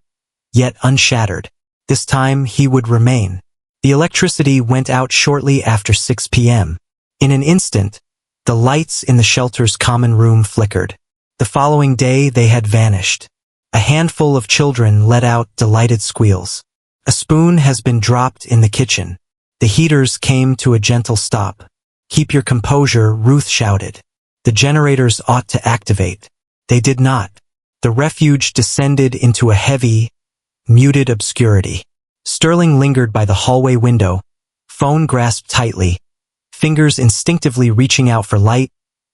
yet unshattered. This time he would remain. The electricity went out shortly after 6 p.m. In an instant, the lights in the shelter's common room flickered. The following day they had vanished. A handful of children let out delighted squeals. A spoon has been dropped in the kitchen. The heaters came to a gentle stop. Keep your composure, Ruth shouted. The generators ought to activate. They did not. The refuge descended into a heavy, muted obscurity. Sterling lingered by the hallway window, phone grasped tightly, fingers instinctively reaching out for light,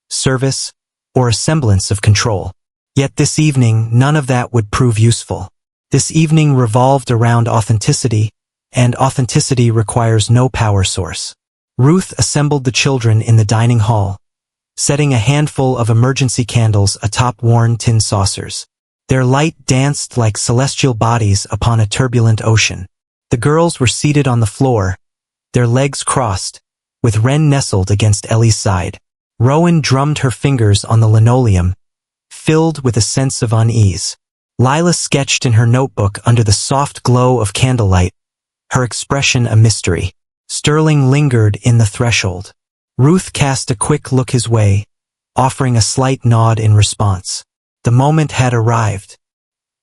service, or a semblance of control. Yet this evening, none of that would prove useful. This evening revolved around authenticity, and authenticity requires no power source. Ruth assembled the children in the dining hall, setting a handful of emergency candles atop worn tin saucers. Their light danced like celestial bodies upon a turbulent ocean. The girls were seated on the floor, their legs crossed, with Ren nestled against Ellie's side. Rowan drummed her fingers on the linoleum, filled with a sense of unease. Lila sketched in her notebook under the soft glow of candlelight, her expression a mystery. Sterling lingered in the threshold. Ruth cast a quick look his way, offering a slight nod in response. The moment had arrived.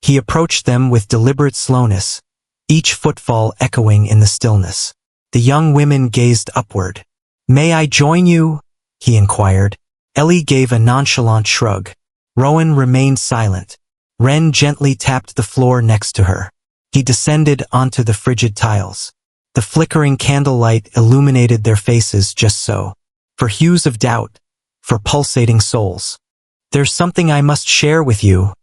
He approached them with deliberate slowness, each footfall echoing in the stillness. The young women gazed upward. May I join you? He inquired. Ellie gave a nonchalant shrug. Rowan remained silent. Ren gently tapped the floor next to her. He descended onto the frigid tiles. The flickering candlelight illuminated their faces just so. For hues of doubt, for pulsating souls. There's something I must share with you,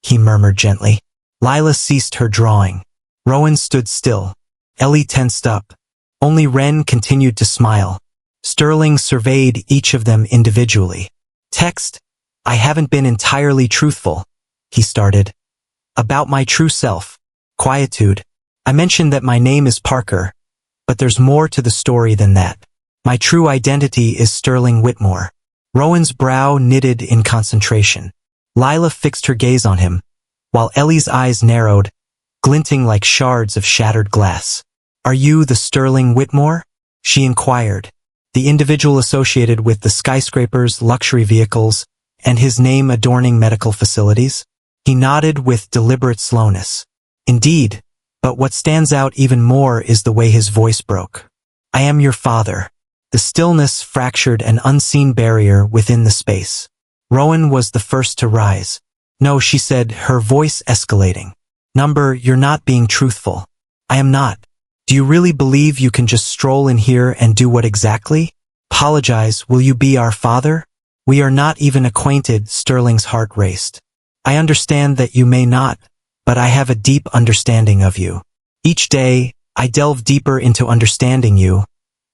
he murmured gently. Lila ceased her drawing. Rowan stood still. Ellie tensed up. Only Ren continued to smile. Sterling surveyed each of them individually. Text, I haven't been entirely truthful, he started. About my true self. Quietude. I mentioned that my name is Parker, but there's more to the story than that. My true identity is Sterling Whitmore. Rowan's brow knitted in concentration. Lila fixed her gaze on him, while Ellie's eyes narrowed, glinting like shards of shattered glass. Are you the Sterling Whitmore? She inquired. The individual associated with the skyscrapers, luxury vehicles, and his name adorning medical facilities? He nodded with deliberate slowness. Indeed, but what stands out even more is the way his voice broke. I am your father. The stillness fractured an unseen barrier within the space. Rowan was the first to rise. No, she said, her voice escalating. Number, you're not being truthful. I am not. Do you really believe you can just stroll in here and do what exactly? Apologize, will you be our father? We are not even acquainted, Sterling's heart raced. I understand that you may not, but I have a deep understanding of you. Each day, I delve deeper into understanding you,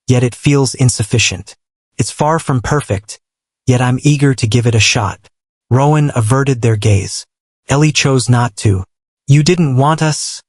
yet it feels insufficient. It's far from perfect, yet I'm eager to give it a shot. Rowan averted their gaze. Ellie chose not to. You didn't want us?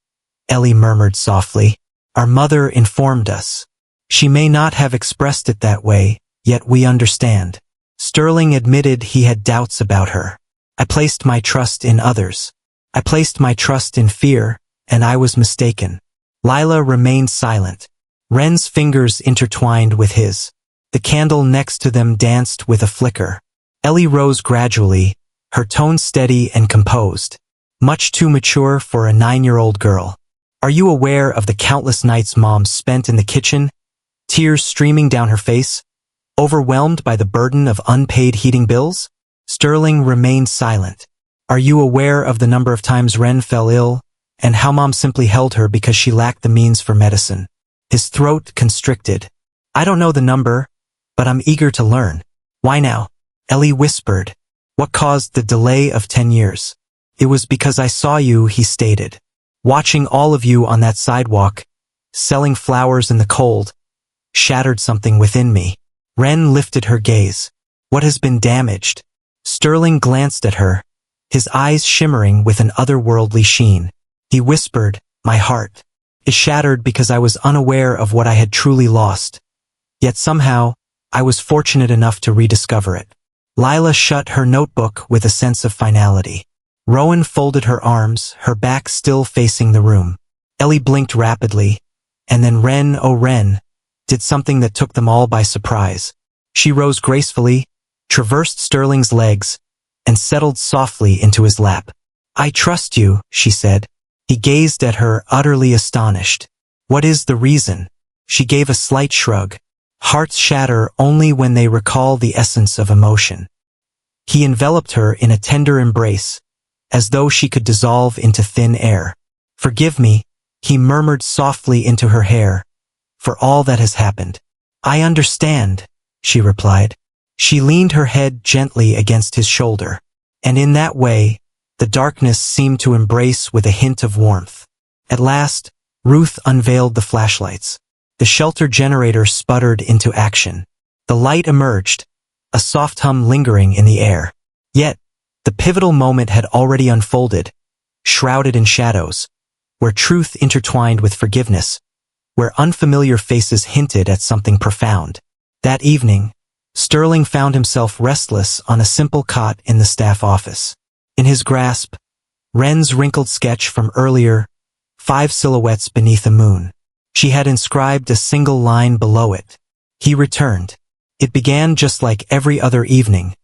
Ellie murmured softly. Our mother informed us. She may not have expressed it that way, yet we understand. Sterling admitted he had doubts about her. I placed my trust in others. I placed my trust in fear, and I was mistaken. Lila remained silent. Ren's fingers intertwined with his. The candle next to them danced with a flicker. Ellie rose gradually, her tone steady and composed. Much too mature for a 9-year-old girl. Are you aware of the countless nights Mom spent in the kitchen? Tears streaming down her face? Overwhelmed by the burden of unpaid heating bills? Sterling remained silent. Are you aware of the number of times Ren fell ill, and how Mom simply held her because she lacked the means for medicine? His throat constricted. I don't know the number, but I'm eager to learn. Why now? Ellie whispered. What caused the delay of 10 years? It was because I saw you, he stated. Watching all of you on that sidewalk, selling flowers in the cold, shattered something within me. Ren lifted her gaze. What has been damaged? Sterling glanced at her, his eyes shimmering with an otherworldly sheen. He whispered, my heart. It shattered because I was unaware of what I had truly lost. Yet somehow, I was fortunate enough to rediscover it. Lila shut her notebook with a sense of finality. Rowan folded her arms, her back still facing the room. Ellie blinked rapidly, and then Ren, oh Ren, did something that took them all by surprise. She rose gracefully, traversed Sterling's legs, and settled softly into his lap. I trust you, she said. He gazed at her, utterly astonished. What is the reason? She gave a slight shrug. Hearts shatter only when they recall the essence of emotion. He enveloped her in a tender embrace, as though she could dissolve into thin air. Forgive me, he murmured softly into her hair, for all that has happened. I understand, she replied. She leaned her head gently against his shoulder, and in that way, the darkness seemed to embrace with a hint of warmth. At last, Ruth unveiled the flashlights. The shelter generator sputtered into action. The light emerged, a soft hum lingering in the air. Yet, the pivotal moment had already unfolded, shrouded in shadows, where truth intertwined with forgiveness, where unfamiliar faces hinted at something profound. That evening, Sterling found himself restless on a simple cot in the staff office. In his grasp, Ren's wrinkled sketch from earlier, 5 silhouettes beneath a moon. She had inscribed a single line below it. He returned. It began just like every other evening,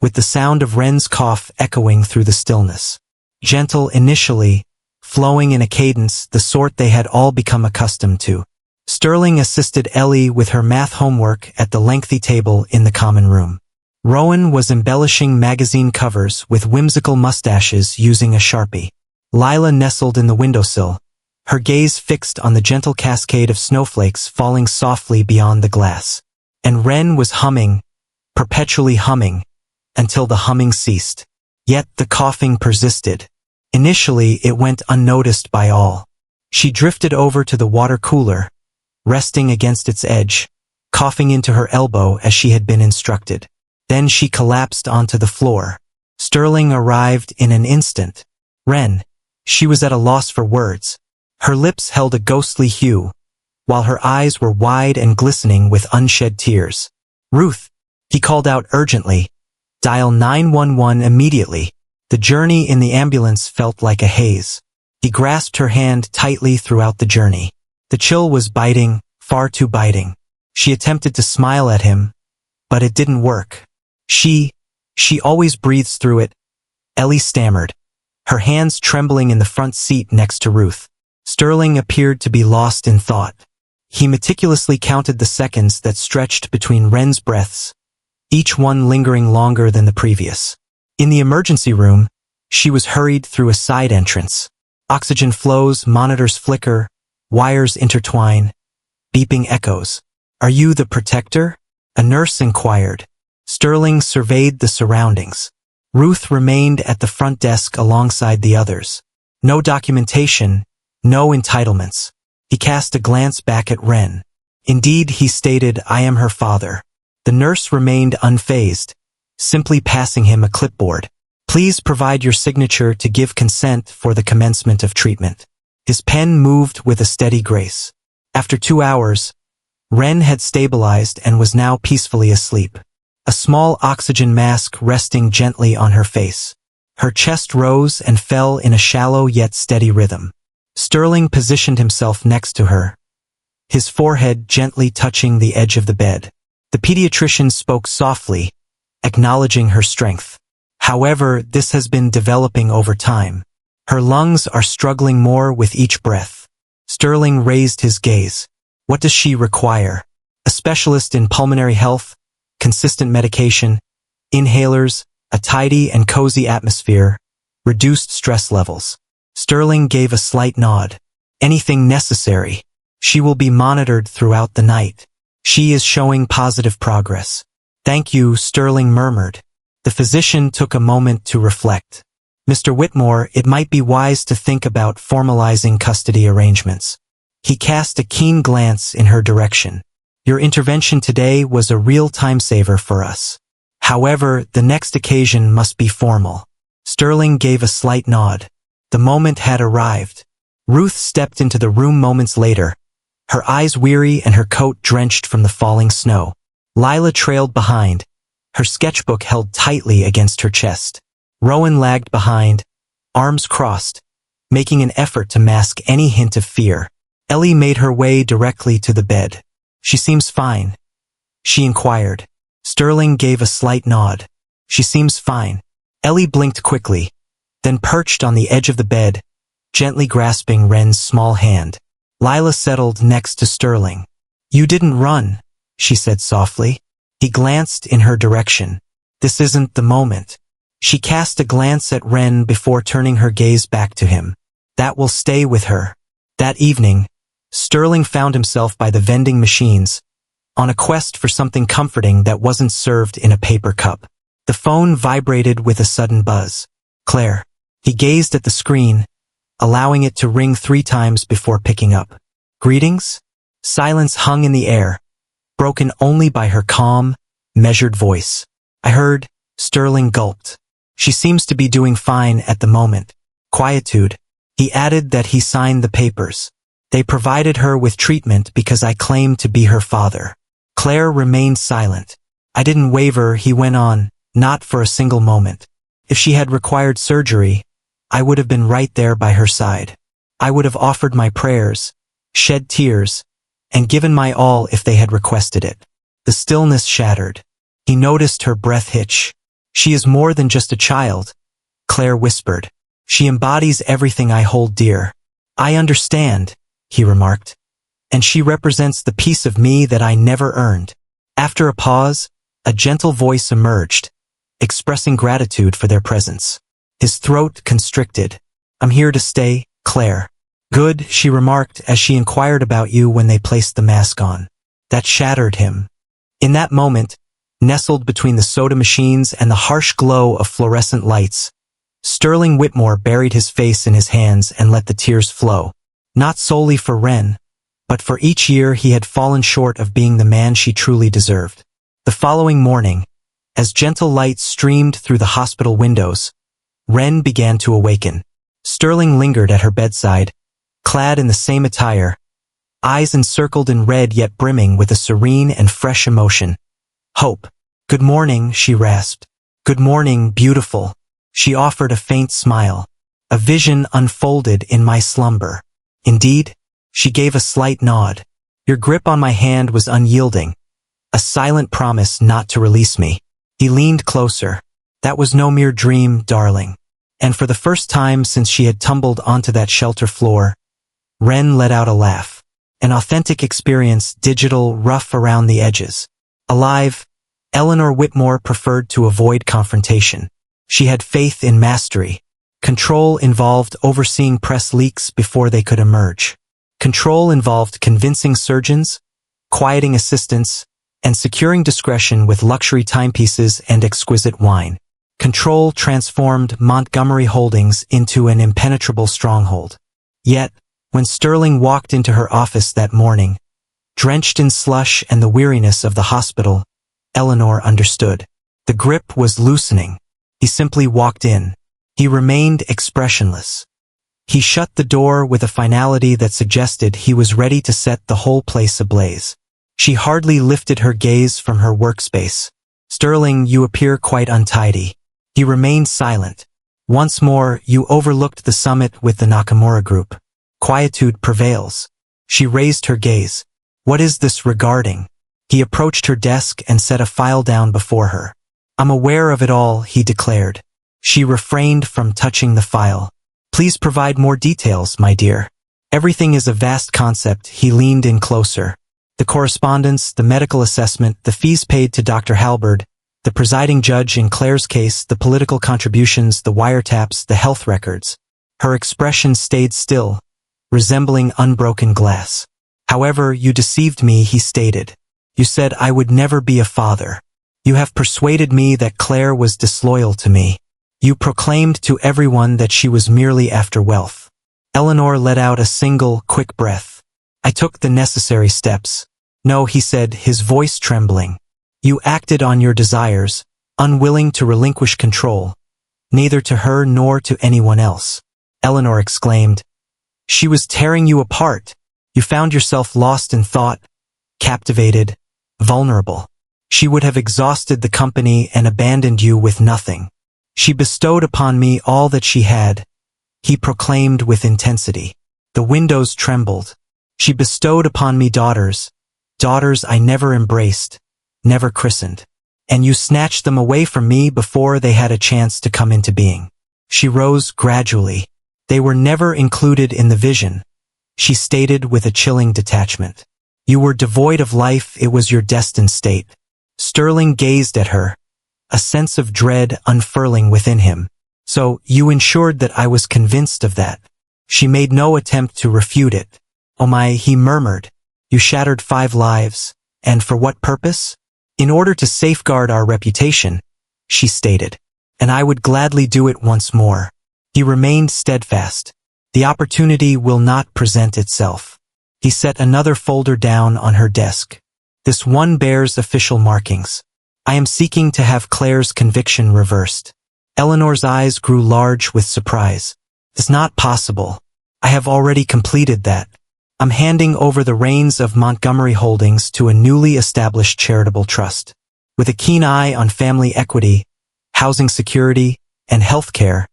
with the sound of Ren's cough echoing through the stillness. Gentle initially, flowing in a cadence the sort they had all become accustomed to. Sterling assisted Ellie with her math homework at the lengthy table in the common room. Rowan was embellishing magazine covers with whimsical mustaches using a Sharpie. Lila nestled in the windowsill, her gaze fixed on the gentle cascade of snowflakes falling softly beyond the glass. And Ren was humming, perpetually humming, until the humming ceased. Yet the coughing persisted. Initially, it went unnoticed by all. She drifted over to the water cooler, resting against its edge, coughing into her elbow as she had been instructed. Then she collapsed onto the floor. Sterling arrived in an instant. Ren. She was at a loss for words. Her lips held a ghostly hue, while her eyes were wide and glistening with unshed tears. Ruth, he called out urgently. Dial 911 immediately. The journey in the ambulance felt like a haze. He grasped her hand tightly throughout the journey. The chill was biting, far too biting. She attempted to smile at him, but it didn't work. She always breathes through it, Ellie stammered, her hands trembling in the front seat next to Ruth. Sterling appeared to be lost in thought. He meticulously counted the seconds that stretched between Ren's breaths, each one lingering longer than the previous. In the emergency room, she was hurried through a side entrance. Oxygen flows, monitors flicker, wires intertwine, beeping echoes. Are you the protector? A nurse inquired. Sterling surveyed the surroundings. Ruth remained at the front desk alongside the others. No documentation, no entitlements. He cast a glance back at Wren. Indeed, he stated, "I am her father." The nurse remained unfazed, simply passing him a clipboard. "Please provide your signature to give consent for the commencement of treatment." His pen moved with a steady grace. After 2 hours, Wren had stabilized and was now peacefully asleep. A small oxygen mask resting gently on her face. Her chest rose and fell in a shallow yet steady rhythm. Sterling positioned himself next to her, his forehead gently touching the edge of the bed. The pediatrician spoke softly, acknowledging her strength. "However, this has been developing over time. Her lungs are struggling more with each breath." Sterling raised his gaze. "What does she require?" "A specialist in pulmonary health, consistent medication, inhalers, a tidy and cozy atmosphere, reduced stress levels." Sterling gave a slight nod. "Anything necessary. She will be monitored throughout the night. She is showing positive progress." "Thank you," Sterling murmured. The physician took a moment to reflect. "Mr. Whitmore, it might be wise to think about formalizing custody arrangements." He cast a keen glance in her direction. "Your intervention today was a real time saver for us. However, the next occasion must be formal." Sterling gave a slight nod. The moment had arrived. Ruth stepped into the room moments later, her eyes weary and her coat drenched from the falling snow. Lila trailed behind, her sketchbook held tightly against her chest. Rowan lagged behind, arms crossed, making an effort to mask any hint of fear. Ellie made her way directly to the bed. "She seems fine," she inquired. Sterling gave a slight nod. "She seems fine." Ellie blinked quickly, then perched on the edge of the bed, gently grasping Wren's small hand. Lila settled next to Sterling. "You didn't run," she said softly. He glanced in her direction. "This isn't the moment." She cast a glance at Wren before turning her gaze back to him. "That will stay with her." That evening, Sterling found himself by the vending machines, on a quest for something comforting that wasn't served in a paper cup. The phone vibrated with a sudden buzz. "Claire." He gazed at the screen, allowing it to ring 3 times before picking up. "Greetings?" Silence hung in the air, broken only by her calm, measured voice. "I heard," Sterling gulped. "She seems to be doing fine at the moment." Quietude. He added that he signed the papers. "They provided her with treatment because I claimed to be her father." Claire remained silent. "I didn't waver," he went on, "not for a single moment. If she had required surgery, I would have been right there by her side. I would have offered my prayers, shed tears, and given my all if they had requested it." The stillness shattered. He noticed her breath hitch. "She is more than just a child," Claire whispered. "She embodies everything I hold dear." "I understand," he remarked. "And she represents the piece of me that I never earned." After a pause, a gentle voice emerged, expressing gratitude for their presence. His throat constricted. "I'm here to stay, Claire." "Good," she remarked as she inquired about you when they placed the mask on. That shattered him. In that moment, nestled between the soda machines and the harsh glow of fluorescent lights, Sterling Whitmore buried his face in his hands and let the tears flow. Not solely for Wren, but for each year he had fallen short of being the man she truly deserved. The following morning, as gentle light streamed through the hospital windows, Wren began to awaken. Sterling lingered at her bedside, clad in the same attire, eyes encircled in red yet brimming with a serene and fresh emotion. "Hope." "Good morning," she rasped. "Good morning, beautiful." She offered a faint smile. "A vision unfolded in my slumber." "Indeed?" She gave a slight nod. "Your grip on my hand was unyielding, a silent promise not to release me." He leaned closer. "That was no mere dream, darling." And for the first time since she had tumbled onto that shelter floor, Wren let out a laugh. An authentic experience, digital, rough around the edges. Alive, Eleanor Whitmore preferred to avoid confrontation. She had faith in mastery. Control involved overseeing press leaks before they could emerge. Control involved convincing surgeons, quieting assistants, and securing discretion with luxury timepieces and exquisite wine. Control transformed Montgomery Holdings into an impenetrable stronghold. Yet, when Sterling walked into her office that morning, drenched in slush and the weariness of the hospital, Eleanor understood. The grip was loosening. He simply walked in. He remained expressionless. He shut the door with a finality that suggested he was ready to set the whole place ablaze. She hardly lifted her gaze from her workspace. "Sterling, you appear quite untidy." He remained silent. "Once more, you overlooked the summit with the Nakamura group." Quietude prevails. She raised her gaze. "What is this regarding?" He approached her desk and set a file down before her. "I'm aware of it all," he declared. She refrained from touching the file. "Please provide more details, my dear." "Everything is a vast concept." He leaned in closer. "The correspondence, the medical assessment, the fees paid to Dr. Halberd, the presiding judge in Claire's case, the political contributions, the wiretaps, the health records." Her expression stayed still, resembling unbroken glass. "However, you deceived me," he stated. "You said I would never be a father. You have persuaded me that Claire was disloyal to me. You proclaimed to everyone that she was merely after wealth." Eleanor let out a single, quick breath. "I took the necessary steps." "No," he said, his voice trembling. "You acted on your desires, unwilling to relinquish control, neither to her nor to anyone else." Eleanor exclaimed. "She was tearing you apart. You found yourself lost in thought, captivated, vulnerable. She would have exhausted the company and abandoned you with nothing. She bestowed upon me all that she had," he proclaimed with intensity. The windows trembled. "She bestowed upon me daughters, daughters I never embraced, never christened. And you snatched them away from me before they had a chance to come into being." She rose gradually. "They were never included in the vision," she stated with a chilling detachment. "You were devoid of life, it was your destined state." Sterling gazed at her, a sense of dread unfurling within him. "So, you ensured that I was convinced of that." She made no attempt to refute it. "Oh my," he murmured. "You shattered 5 lives, and for what purpose?" "In order to safeguard our reputation," she stated. "And I would gladly do it once more." He remained steadfast. "The opportunity will not present itself." He set another folder down on her desk. "This one bears official markings. I am seeking to have Claire's conviction reversed." Eleanor's eyes grew large with surprise. "It's not possible. I have already completed that. I'm handing over the reins of Montgomery Holdings to a newly established charitable trust. With a keen eye on family equity, housing security, and health care,"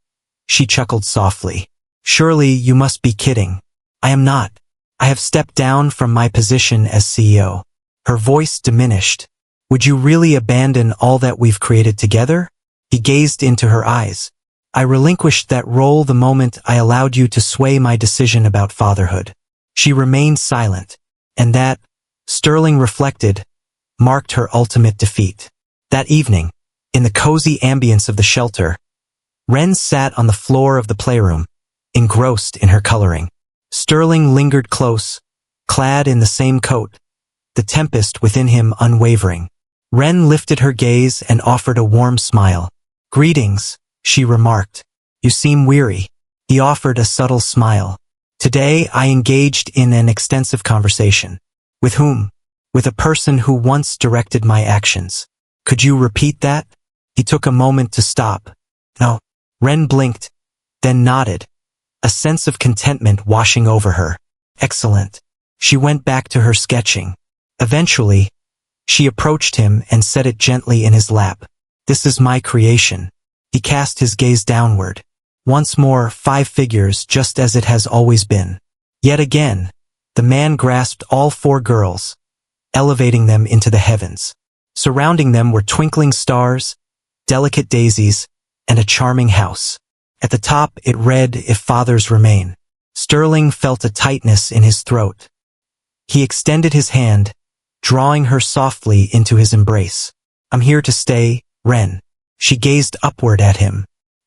she chuckled softly. "Surely you must be kidding." "I am not. I have stepped down from my position as CEO." Her voice diminished. "Would you really abandon all that we've created together?" He gazed into her eyes. "I relinquished that role the moment I allowed you to sway my decision about fatherhood." She remained silent, and that, Sterling reflected, marked her ultimate defeat. That evening, in the cozy ambience of the shelter, Wren sat on the floor of the playroom, engrossed in her coloring. Sterling lingered close, clad in the same coat, the tempest within him unwavering. Wren lifted her gaze and offered a warm smile. "Greetings," she remarked. "You seem weary." He offered a subtle smile. "Today I engaged in an extensive conversation." "With whom?" "With a person who once directed my actions." "Could you repeat that?" He took a moment to stop. "No." Wren blinked, then nodded, a sense of contentment washing over her. "Excellent." She went back to her sketching. Eventually, she approached him and set it gently in his lap. "This is my creation." He cast his gaze downward. Once more, 5 figures, just as it has always been. Yet again, the man grasped all 4 girls, elevating them into the heavens. Surrounding them were twinkling stars, delicate daisies, and a charming house. At the top it read, "If fathers remain." Sterling felt a tightness in his throat. He extended his hand, drawing her softly into his embrace. "I'm here to stay, Wren." She gazed upward at him.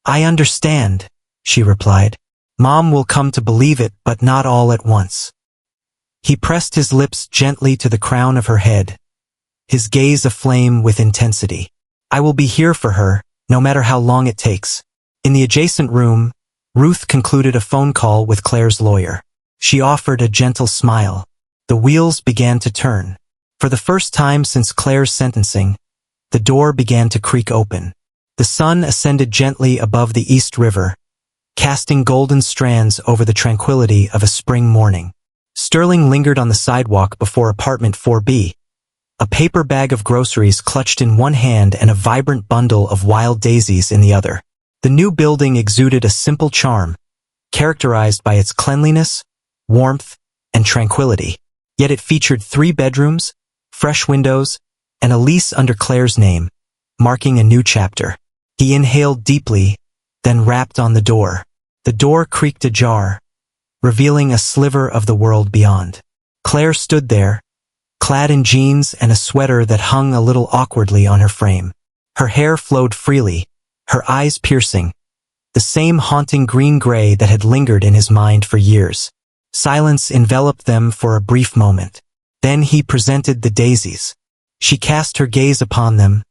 "I understand," she replied. "Mom will come to believe it, but not all at once." He pressed his lips gently to the crown of her head, his gaze aflame with intensity. I will be here for her, no matter how long it takes. In the adjacent room, Ruth concluded a phone call with Claire's lawyer. She offered a gentle smile. The wheels began to turn. For the first time since Claire's sentencing, the door began to creak open. The sun ascended gently above the East River, casting golden strands over the tranquility of a spring morning. Sterling lingered on the sidewalk before apartment 4B, a paper bag of groceries clutched in one hand and a vibrant bundle of wild daisies in the other. The new building exuded a simple charm, characterized by its cleanliness, warmth, and tranquility. Yet it featured 3 bedrooms, fresh windows, and a lease under Claire's name, marking a new chapter. He inhaled deeply, then rapped on the door. The door creaked ajar, revealing a sliver of the world beyond. Claire stood there, clad in jeans and a sweater that hung a little awkwardly on her frame. Her hair flowed freely, her eyes piercing, the same haunting green-gray that had lingered in his mind for years. Silence enveloped them for a brief moment. Then he presented the daisies. She cast her gaze upon them,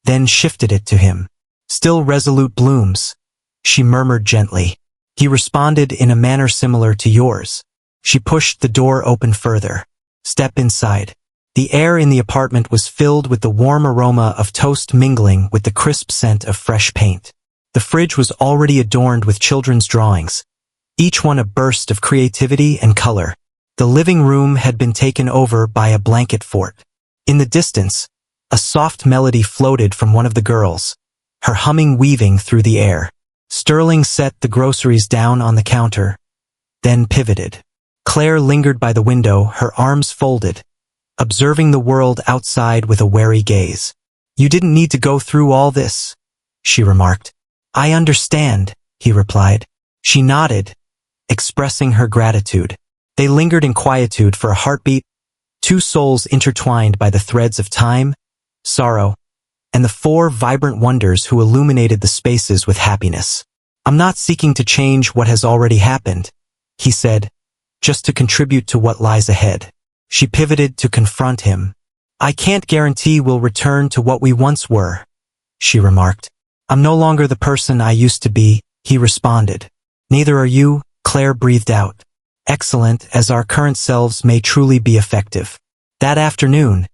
then shifted it to him. Still resolute blooms, she murmured gently. He responded in a manner similar to yours. She pushed the door open further. Step inside. The air in the apartment was filled with the warm aroma of toast mingling with the crisp scent of fresh paint. The fridge was already adorned with children's drawings, each one a burst of creativity and color. The living room had been taken over by a blanket fort. In the distance, a soft melody floated from one of the girls, her humming weaving through the air. Sterling set the groceries down on the counter, then pivoted. Claire lingered by the window, her arms folded, observing the world outside with a wary gaze. You didn't need to go through all this, she remarked. I understand, he replied. She nodded, expressing her gratitude. They lingered in quietude for a heartbeat, 2 souls intertwined by the threads of time, sorrow, and the 4 vibrant wonders who illuminated the spaces with happiness. I'm not seeking to change what has already happened, he said, just to contribute to what lies ahead. She pivoted to confront him. I can't guarantee we'll return to what we once were, she remarked. I'm no longer the person I used to be, he responded. Neither are you, Claire breathed out. Excellent as our current selves may truly be effective. That afternoon,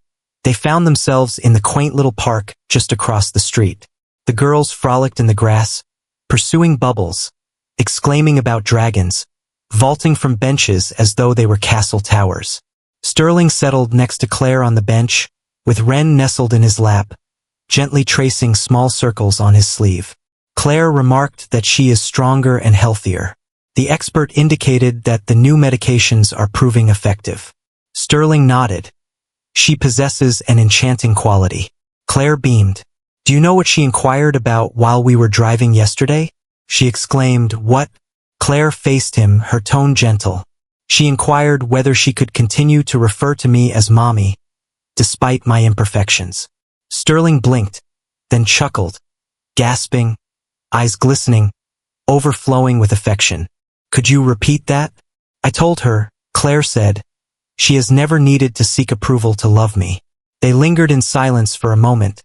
they found themselves in the quaint little park just across the street. The girls frolicked in the grass, pursuing bubbles, exclaiming about dragons, vaulting from benches as though they were castle towers. Sterling settled next to Claire on the bench, with Wren nestled in his lap, gently tracing small circles on his sleeve. Claire remarked that she is stronger and healthier. The expert indicated that the new medications are proving effective. Sterling nodded. She possesses an enchanting quality. Claire beamed. Do you know what she inquired about while we were driving yesterday? She exclaimed, What? Claire faced him, her tone gentle. She inquired whether she could continue to refer to me as Mommy, despite my imperfections. Sterling blinked, then chuckled, gasping, eyes glistening, overflowing with affection. Could you repeat that? I told her, Claire said. She has never needed to seek approval to love me. They lingered in silence for a moment.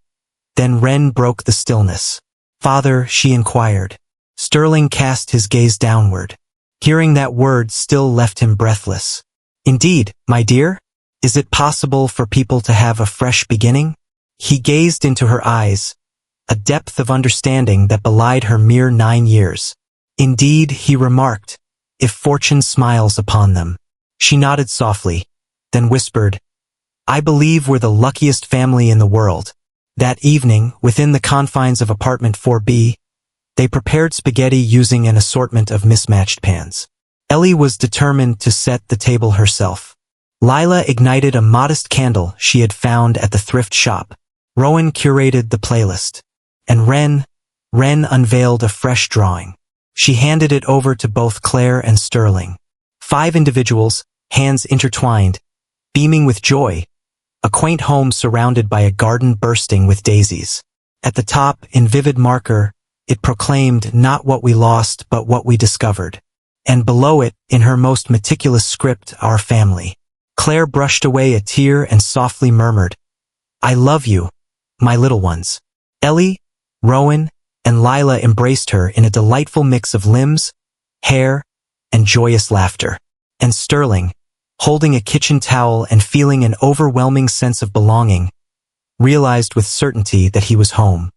Then Wren broke the stillness. Father, she inquired. Sterling cast his gaze downward. Hearing that word still left him breathless. Indeed, my dear? Is it possible for people to have a fresh beginning? He gazed into her eyes, a depth of understanding that belied her mere 9 years. Indeed, he remarked, if fortune smiles upon them. She nodded softly, then whispered, I believe we're the luckiest family in the world. That evening, within the confines of apartment 4B, they prepared spaghetti using an assortment of mismatched pans. Ellie was determined to set the table herself. Lila ignited a modest candle she had found at the thrift shop. Rowan curated the playlist. And Wren unveiled a fresh drawing. She handed it over to both Claire and Sterling. 5 individuals, hands intertwined, beaming with joy, a quaint home surrounded by a garden bursting with daisies. At the top, in vivid marker, it proclaimed not what we lost but what we discovered. And below it, in her most meticulous script, our family. Claire brushed away a tear and softly murmured, I love you, my little ones. Ellie, Rowan, and Lila embraced her in a delightful mix of limbs, hair, and joyous laughter. And Sterling, holding a kitchen towel and feeling an overwhelming sense of belonging, realized with certainty that he was home.